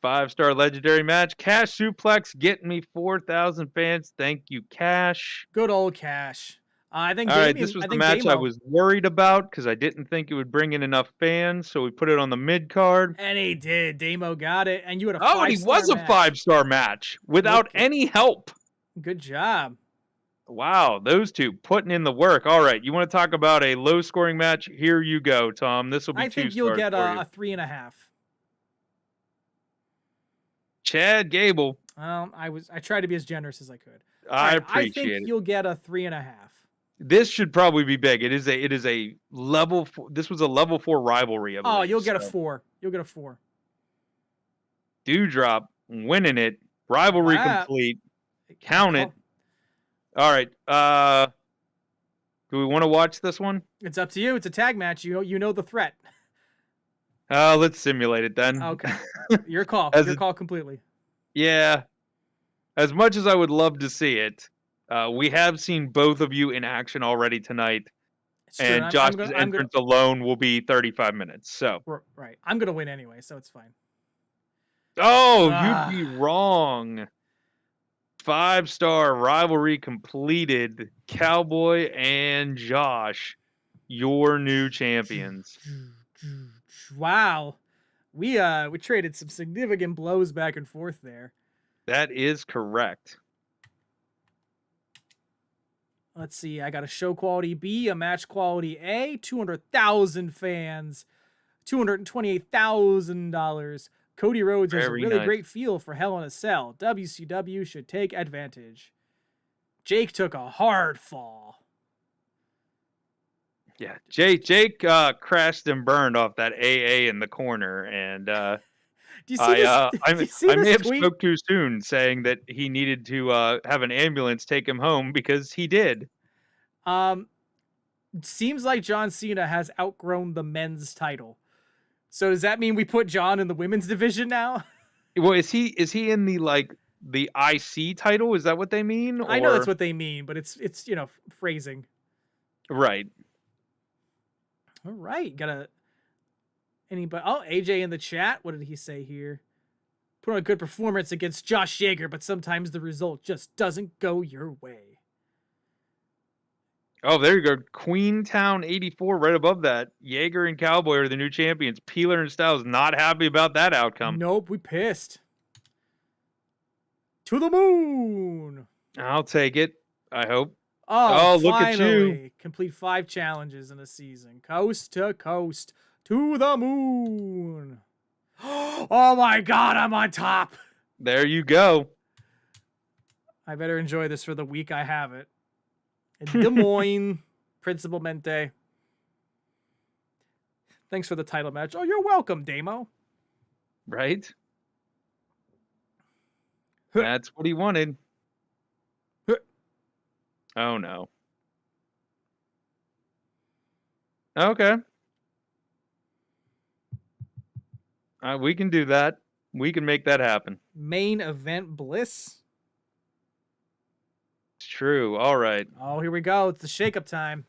5-star legendary match. Cash suplex getting me 4,000 fans. Thank you, Cash. Good old Cash. I think. All right, this was the match I was worried about because I didn't think it would bring in enough fans, so we put it on the mid card. And he did. Damo got it, and you had a 5-star match. Oh, he was a 5-star match without any help. Good job. Wow, those two putting in the work. All right, you want to talk about a low-scoring match? Here you go, Tom. This will be 2 stars. I think you'll get a 3.5. Chad Gable. I tried to be as generous as I could. I appreciate it. I think you'll get a 3.5. This should probably be big. It is a level 4. This was a level 4 rivalry. You'll get a 4. You'll get a 4. Dewdrop winning it. Rivalry complete. Count it. All right. Do we want to watch this one? It's up to you. It's a tag match. You know the threat. Let's simulate it then. Okay. Your call. Your call completely. Yeah. As much as I would love to see it, we have seen both of you in action already tonight. It's true. And Josh's entrance alone will be 35 minutes. So right. I'm going to win anyway, so it's fine. Oh, you'd be wrong. 5-star rivalry completed. Cowboy and Josh, your new champions. Wow. We traded some significant blows back and forth there. That is correct. Let's see. I got a show quality B, a match quality A, 200,000 fans, $228,000. Cody Rhodes has a really great feel for Hell in a Cell. WCW should take advantage. Jake took a hard fall. Yeah, Jake crashed and burned off that AA in the corner, and Do you see this? I may have spoke too soon, saying that he needed to have an ambulance take him home because he did. Seems like John Cena has outgrown the men's title. So does that mean we put John in the women's division now? Well, is he in the IC title? Is that what they mean? I know that's what they mean, but it's phrasing. Right. All right, anybody? Oh, AJ in the chat. What did he say here? Put on a good performance against Josh Yeager, but sometimes the result just doesn't go your way. Oh, there you go. Queentown 84 right above that. Yeager and Cowboy are the new champions. Peeler and Styles not happy about that outcome. Nope, we pissed. To the moon. I'll take it. I hope. Oh, look at you. Complete 5 challenges in a season. Coast to coast. To the moon. Oh my God, I'm on top. There you go. I better enjoy this for the week I have it. In Des Moines, Principalmente. Thanks for the title match. Oh, you're welcome, Damo. Right? That's what he wanted. Oh, no. Okay. We can do that. We can make that happen. Main event bliss. It's true. All right. Oh, here we go. It's the shake-up time.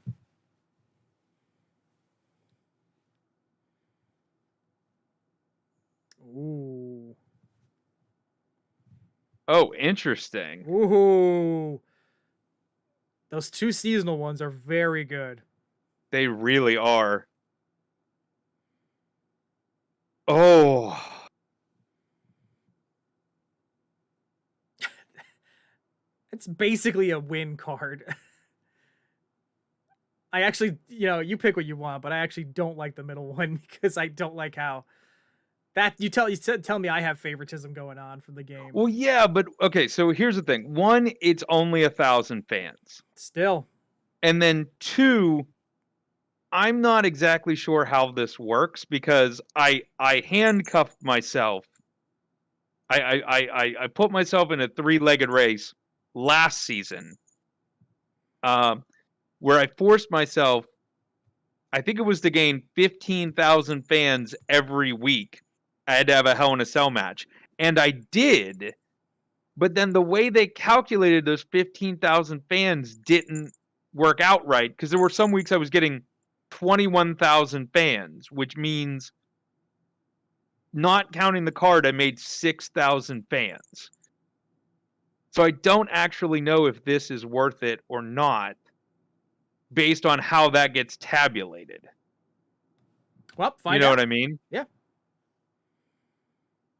Ooh. Oh, interesting. Ooh. Those 2 seasonal ones are very good. They really are. Oh. It's basically a win card. I actually, you pick what you want, but I actually don't like the middle one because I don't like how that you tell me I have favoritism going on from the game. Well, yeah, but okay, so here's the thing. 1, it's only 1,000 fans. Still. And then 2, I'm not exactly sure how this works because I handcuffed myself. I put myself in a 3-legged race last season, where I forced myself, I think it was to gain 15,000 fans every week. I had to have a Hell in a Cell match. And I did, but then the way they calculated those 15,000 fans didn't work out right, because there were some weeks I was getting 21,000 fans, which means, not counting the card, I made 6,000 fans. So I don't actually know if this is worth it or not, based on how that gets tabulated. Well, find out. You know what I mean? Yeah.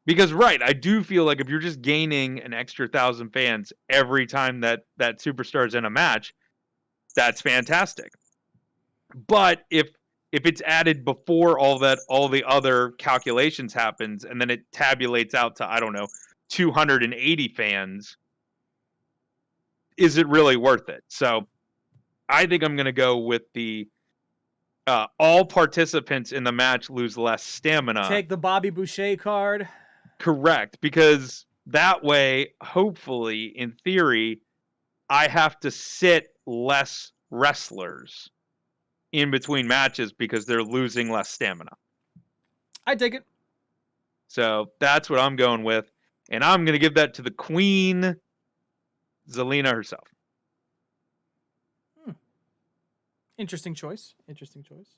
Because, right, I do feel like if you're just gaining an extra 1,000 fans every time that superstar's in a match, that's fantastic. But if it's added before all the other calculations happens, and then it tabulates out to, I don't know, 280 fans, is it really worth it? So I think I'm going to go with the all participants in the match lose less stamina. Take the Bobby Boucher card. Correct, because that way, hopefully, in theory, I have to sit less wrestlers in between matches because they're losing less stamina. I dig it. So that's what I'm going with. And I'm going to give that to the Queen, Zelina herself. Interesting choice. Interesting choice.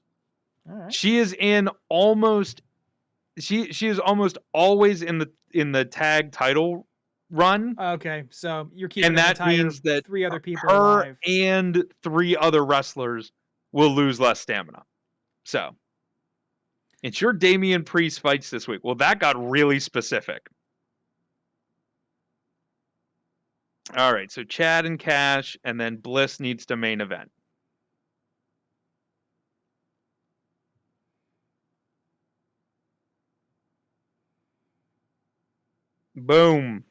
All right. She is in almost she is almost always in the tag title run. Okay, so you're keeping And the that entire means that 3 other people her alive. and 3 other wrestlers will lose less stamina. So it's your Damian Priest fights this week. Well, that got really specific. All right, so Chad and Cash, and then Bliss needs to main event. Boom.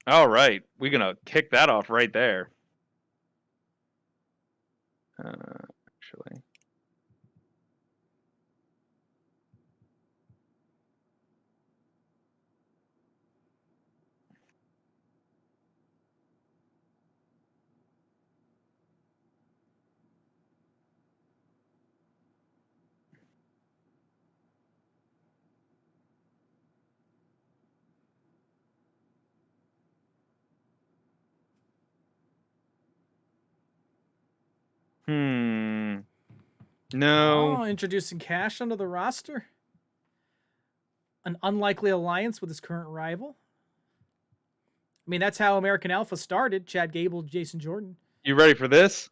All right, we're going to kick that off right there. Actually. No. Oh, introducing Cash onto the roster. An unlikely alliance with his current rival. I mean, that's how American Alpha started. Chad Gable, Jason Jordan. You ready for this?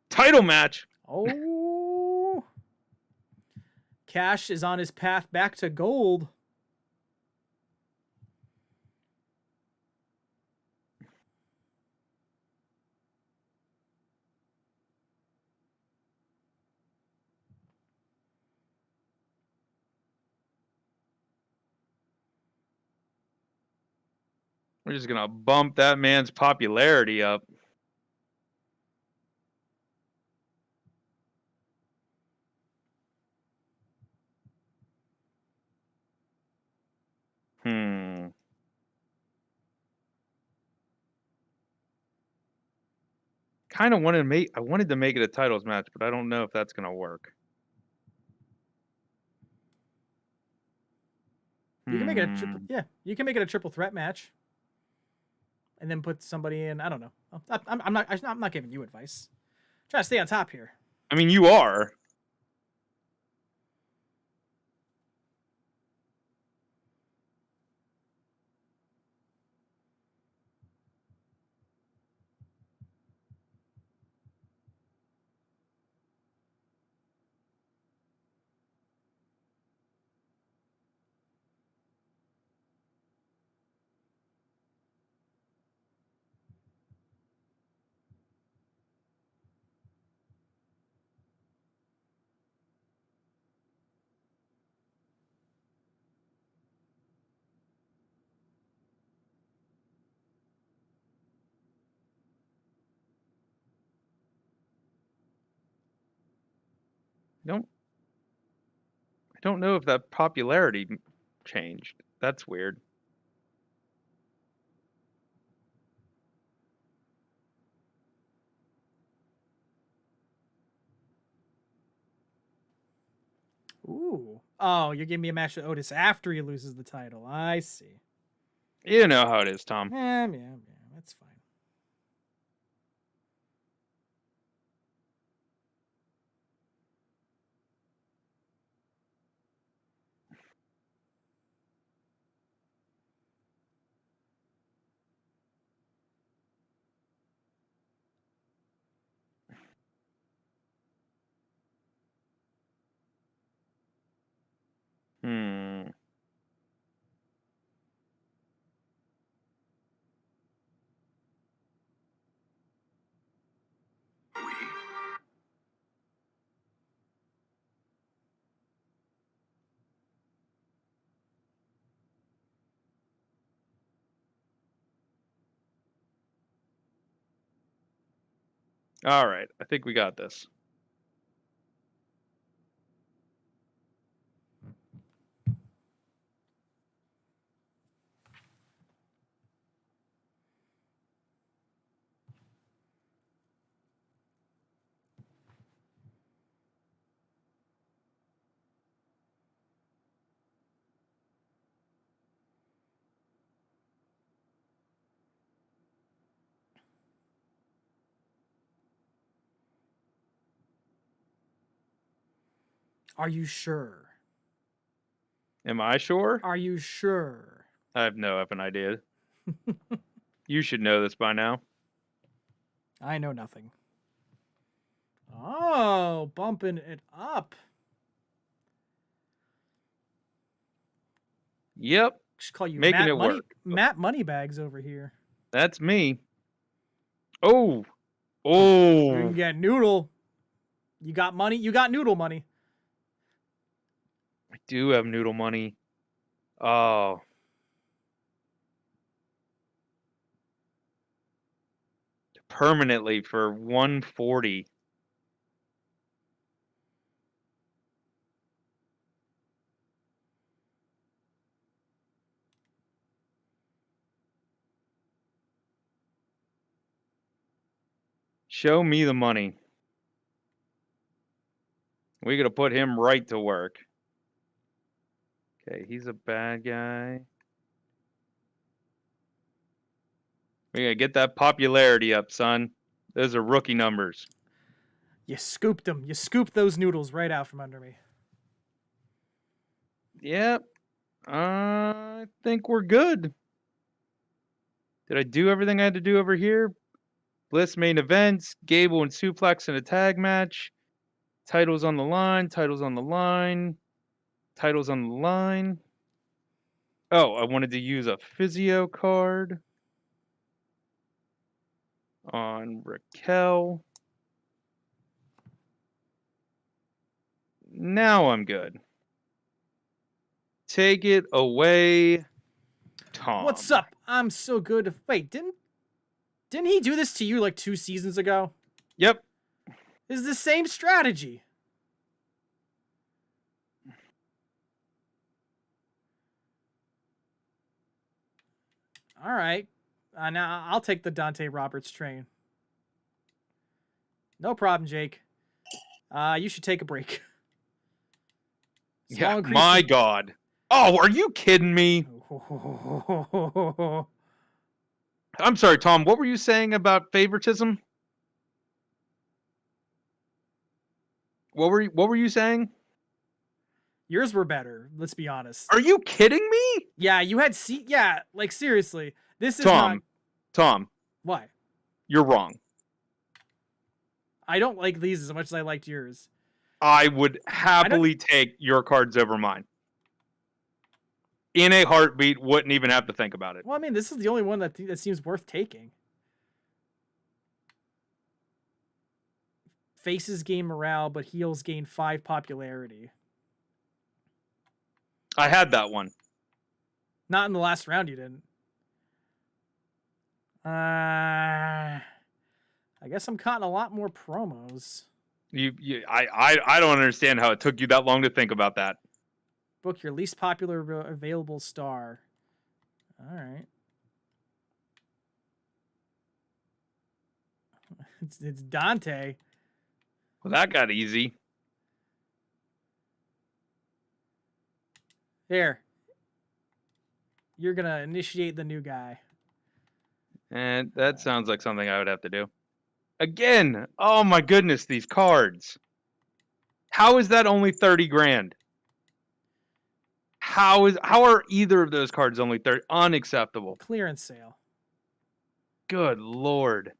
Title match. Oh. Cash is on his path back to gold. We're just going to bump that man's popularity up. Kind of wanted to make it a titles match, but I don't know if that's going to work. You can make it a triple, you can make it a triple threat match. And then put somebody in, I don't know. I'm not giving you advice. Try to stay on top here. I mean, you are. I don't know if that popularity changed. That's weird. Ooh. Oh, you're giving me a match with Otis after he loses the title. I see. You know how it is, Tom. Yeah, that's fine. All right. I think we got this. Are you sure? Am I sure? Are you sure? I have no effing idea. You should know this by now. I know nothing. Oh, bumping it up. Yep. Should call you Making Matt it Money. work. Matt Moneybags over here. That's me. Oh. You Oh. can get noodle. You got money. You got noodle money. I do have noodle money. Oh. Permanently for 140. Show me the money. We gotta put him right to work. Okay, he's a bad guy. We gotta get that popularity up, son. Those are rookie numbers. You scooped them. You scooped those noodles right out from under me. Yep. I think we're good. Did I do everything I had to do over here? Bliss main events, Gable and Suplex in a tag match. Titles on the line, titles on the line, titles on the line. Oh, I wanted to use a physio card on Raquel. Now I'm good. Take it away, Tom. What's up? I'm so good. Wait, didn't he do this to you like 2 seasons ago? Yep. It's the same strategy. All right. Now I'll take the Dante Roberts train. No problem, Jake. You should take a break. Yeah, my God. Oh, are you kidding me? I'm sorry, Tom. What were you saying about favoritism? What were you saying? Yours were better, let's be honest. Are you kidding me? Yeah, you had yeah, like seriously. This is not Tom. Why? You're wrong. I don't like these as much as I liked yours. I would happily take your cards over mine. In a heartbeat, wouldn't even have to think about it. Well, I mean, this is the only one that seems worth taking. Faces gain morale, but heels gain 5 popularity. I had that one. Not in the last round, you didn't. I guess I'm cutting a lot more promos. I don't understand how it took you that long to think about that. Book your least popular available star. All right. It's Dante. Well, that got easy. Here. You're going to initiate the new guy. And that sounds like something I would have to do. Again, oh my goodness, these cards. How is that only 30 grand? How are either of those cards only 30? Unacceptable. Clearance sale. Good Lord.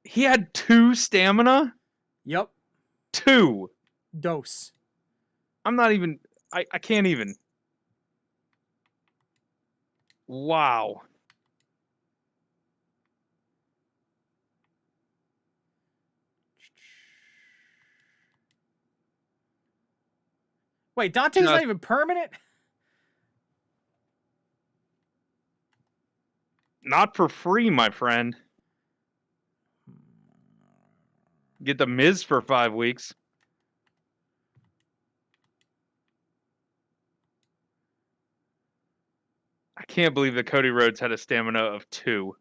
He had 2 stamina? Yep. 2. Dose. I'm not even, I can't even. Wow. Wait, Dante's not even permanent? Not for free, my friend. Get the Miz for 5 weeks. I can't believe that Cody Rhodes had a stamina of 2.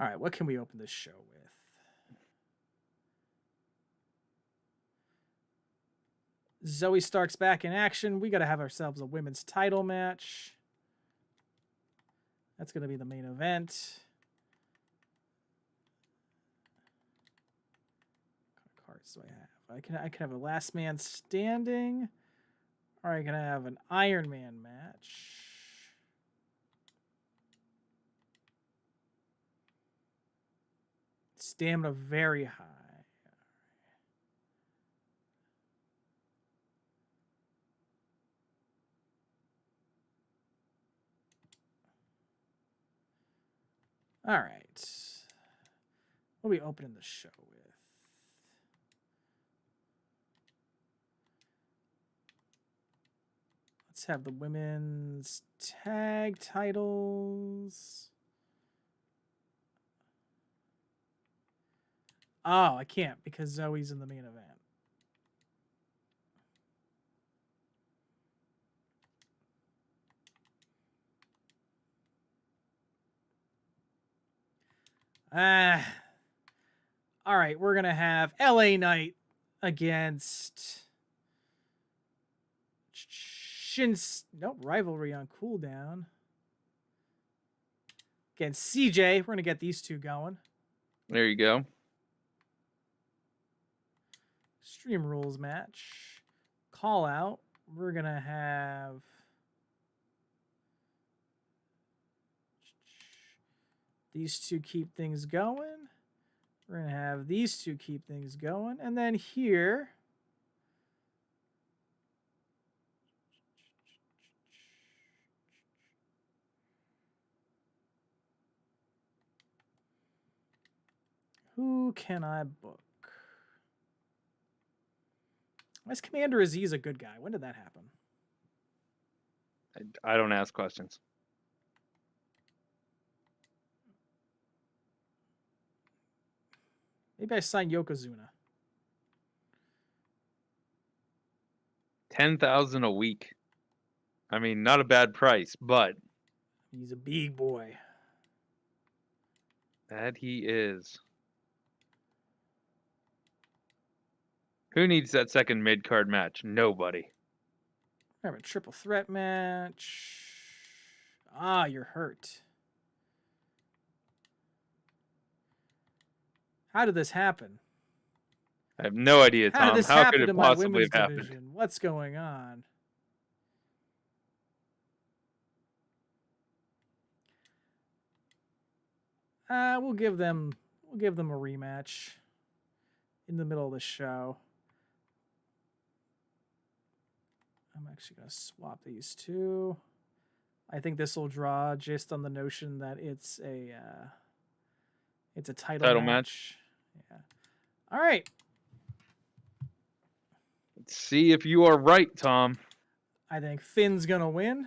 All right, what can we open this show with? Zoe Stark's back in action. We got to have ourselves a women's title match. That's going to be the main event. What kind of cards do I have? I can have a last man standing, or I can have an Iron Man match. Stamina very high. All right. What are we opening the show with? Let's have the women's tag titles. Oh, I can't because Zoe's in the main event. All right, we're going to have LA Knight against Rivalry on cooldown. Against CJ. We're going to get these two going. There you go. Extreme Rules match. Call out. We're going to have these two keep things going. We're going to have these two keep things going. And then here, who can I book? Why is Commander Aziz a good guy? When did that happen? I don't ask questions. Maybe I signed Yokozuna. 10,000 a week. I mean, not a bad price, but He's a big boy. that he is. Who needs that second mid-card match? Nobody. We have a triple threat match. Ah, you're hurt. How did this happen? I have no idea, How did Tom. this How happen could to it my possibly women's have happened? division? What's going on? We'll give them a rematch in the middle of the show. I'm actually gonna swap these two. I think this will draw just on the notion that it's a title match. Yeah. All right. Let's see if you are right, Tom. I think Finn's gonna win.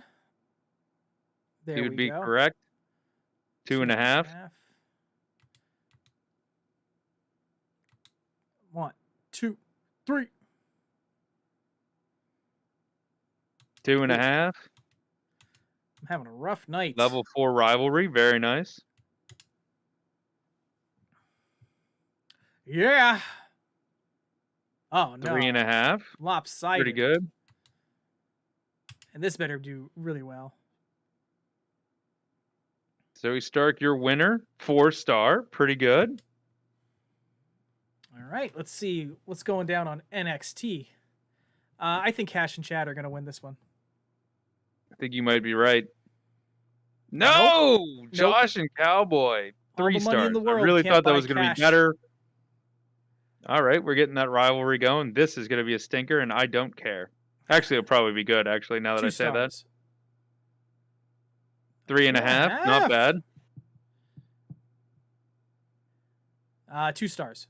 There You we would be go. correct. 2.5. 1, 2, 3. 2.5. I'm having a rough night. Level 4 rivalry. Very nice. Yeah. Oh no. 3.5. Lopsided. Pretty good. And this better do really well. Zoe Stark, your winner. 4-star. Pretty good. All right. Let's see what's going down on NXT. I think Cash and Chad are going to win this one. I think you might be right. No! Nope. Josh and Cowboy. All 3 the money stars. in the world I really can't thought that buy was going to Cash. be better. All right, we're getting that rivalry going. This is going to be a stinker, and I don't care. Actually, it'll probably be good, actually, now that 2 I say that. stars. 3.5. Not bad. 2 stars.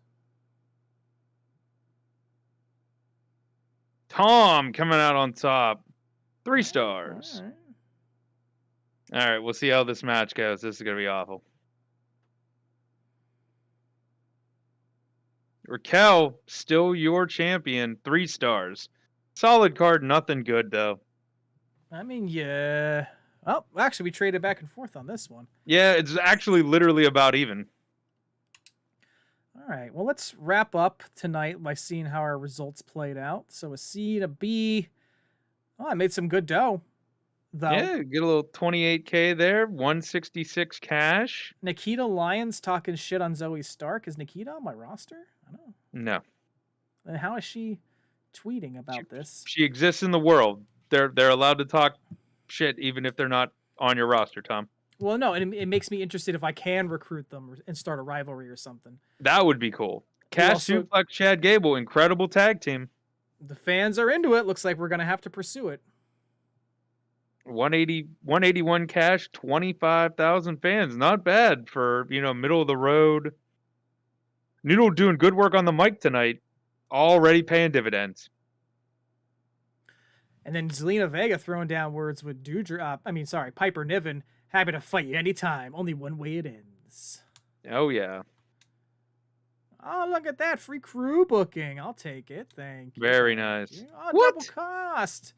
Tom coming out on top. 3 stars. All right, we'll see how this match goes. This is going to be awful. Raquel, still your champion. 3 stars. Solid card, nothing good, though. I mean, yeah. Oh, actually, we traded back and forth on this one. Yeah, it's actually literally about even. All right. Well, let's wrap up tonight by seeing how our results played out. So a C and a B. Oh, I made some good dough. though. Yeah, get a little 28K there, 166 cash. Nikita Lyons talking shit on Zoe Stark. Is Nikita on my roster? I don't know. No. And how is she tweeting about this? She exists in the world. They're allowed to talk shit even if they're not on your roster, Tom. Well, no, and it makes me interested if I can recruit them and start a rivalry or something. That would be cool. Cash Suplex Chad Gable, incredible tag team. The fans are into it. Looks like we're going to have to pursue it. 181 cash, 25,000 fans. Not bad for, middle of the road. Noodle doing good work on the mic tonight. Already paying dividends. And then Zelina Vega throwing down words with Piper Niven. Happy to fight you anytime. Only one way it ends. Oh, yeah. Oh, look at that. Free crew booking. I'll take it. Thank you. Very nice. Oh, What? double cost.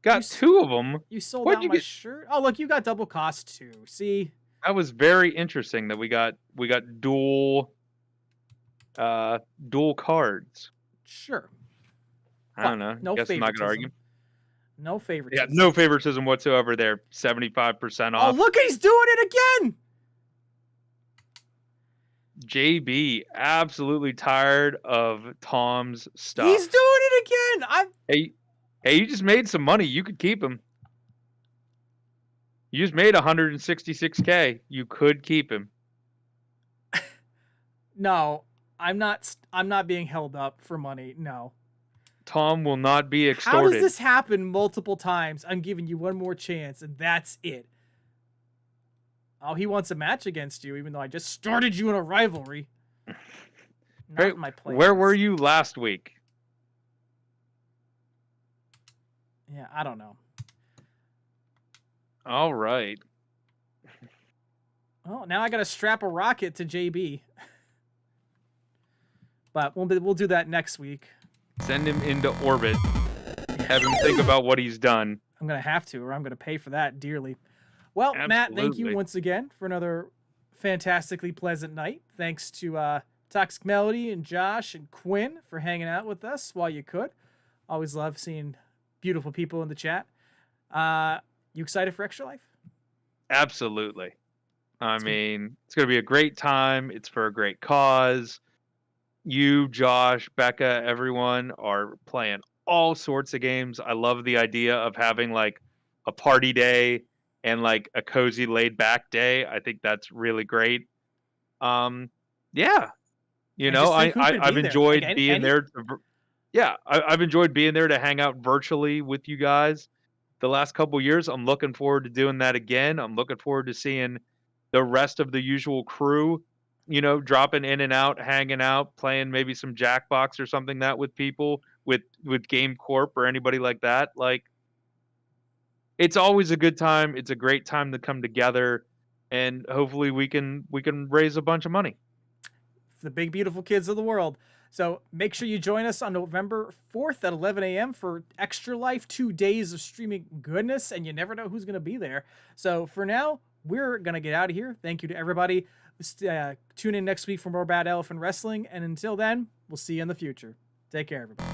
Got two of them. You sold What'd out you my get? shirt. Oh, look, you got double cost too. See? That was very interesting that we got dual cards. Sure. I don't know. No Guess I'm not gonna argue. favoritism. No favoritism. Yeah, no favoritism whatsoever there. 75% Oh, off. look, he's doing it again. JB, absolutely tired of Tom's stuff. He's doing it again. Hey, you just made some money. You could keep him. You just made 166K. You could keep him. No, I'm not being held up for money. No. Tom will not be How extorted. does this happen multiple times? I'm giving you one more chance, and that's it. Oh, he wants a match against you, even though I just started you in a rivalry. Not Hey, in my plans. where were you last week? Yeah, I don't know. All right. Oh, now I got to strap a rocket to JB. But we'll do that next week. Send him into orbit. Have him think about what he's done. I'm going to have to, or I'm going to pay for that dearly. Well, Matt, thank you Absolutely. once again for another fantastically pleasant night. Thanks to Toxic Melody and Josh and Quinn for hanging out with us while you could. Always love seeing beautiful people in the chat. You excited for Extra Life? Absolutely. I mean, it's going to be a great time. It's for a great cause. You, Josh, Becca, everyone are playing all sorts of games. I love the idea of having like a party day and like a cozy laid back day. I think that's really great. Yeah. And just think who could I've be there. enjoyed Like, being there. I've enjoyed being there to hang out virtually with you guys the last couple years. I'm looking forward to doing that again. I'm looking forward to seeing the rest of the usual crew, dropping in and out, hanging out, playing maybe some Jackbox or something that with people with Game Corp or anybody like that. Like, it's always a good time. It's a great time to come together, and hopefully we can raise a bunch of money. The big, beautiful kids of the world. So make sure you join us on November 4th at 11 a.m. for Extra Life, 2 days of streaming goodness, and you never know who's going to be there. So for now, we're going to get out of here. Thank you to everybody. Tune in next week for more Bad Elephant Wrestling, and until then, we'll see you in the future. Take care, everybody.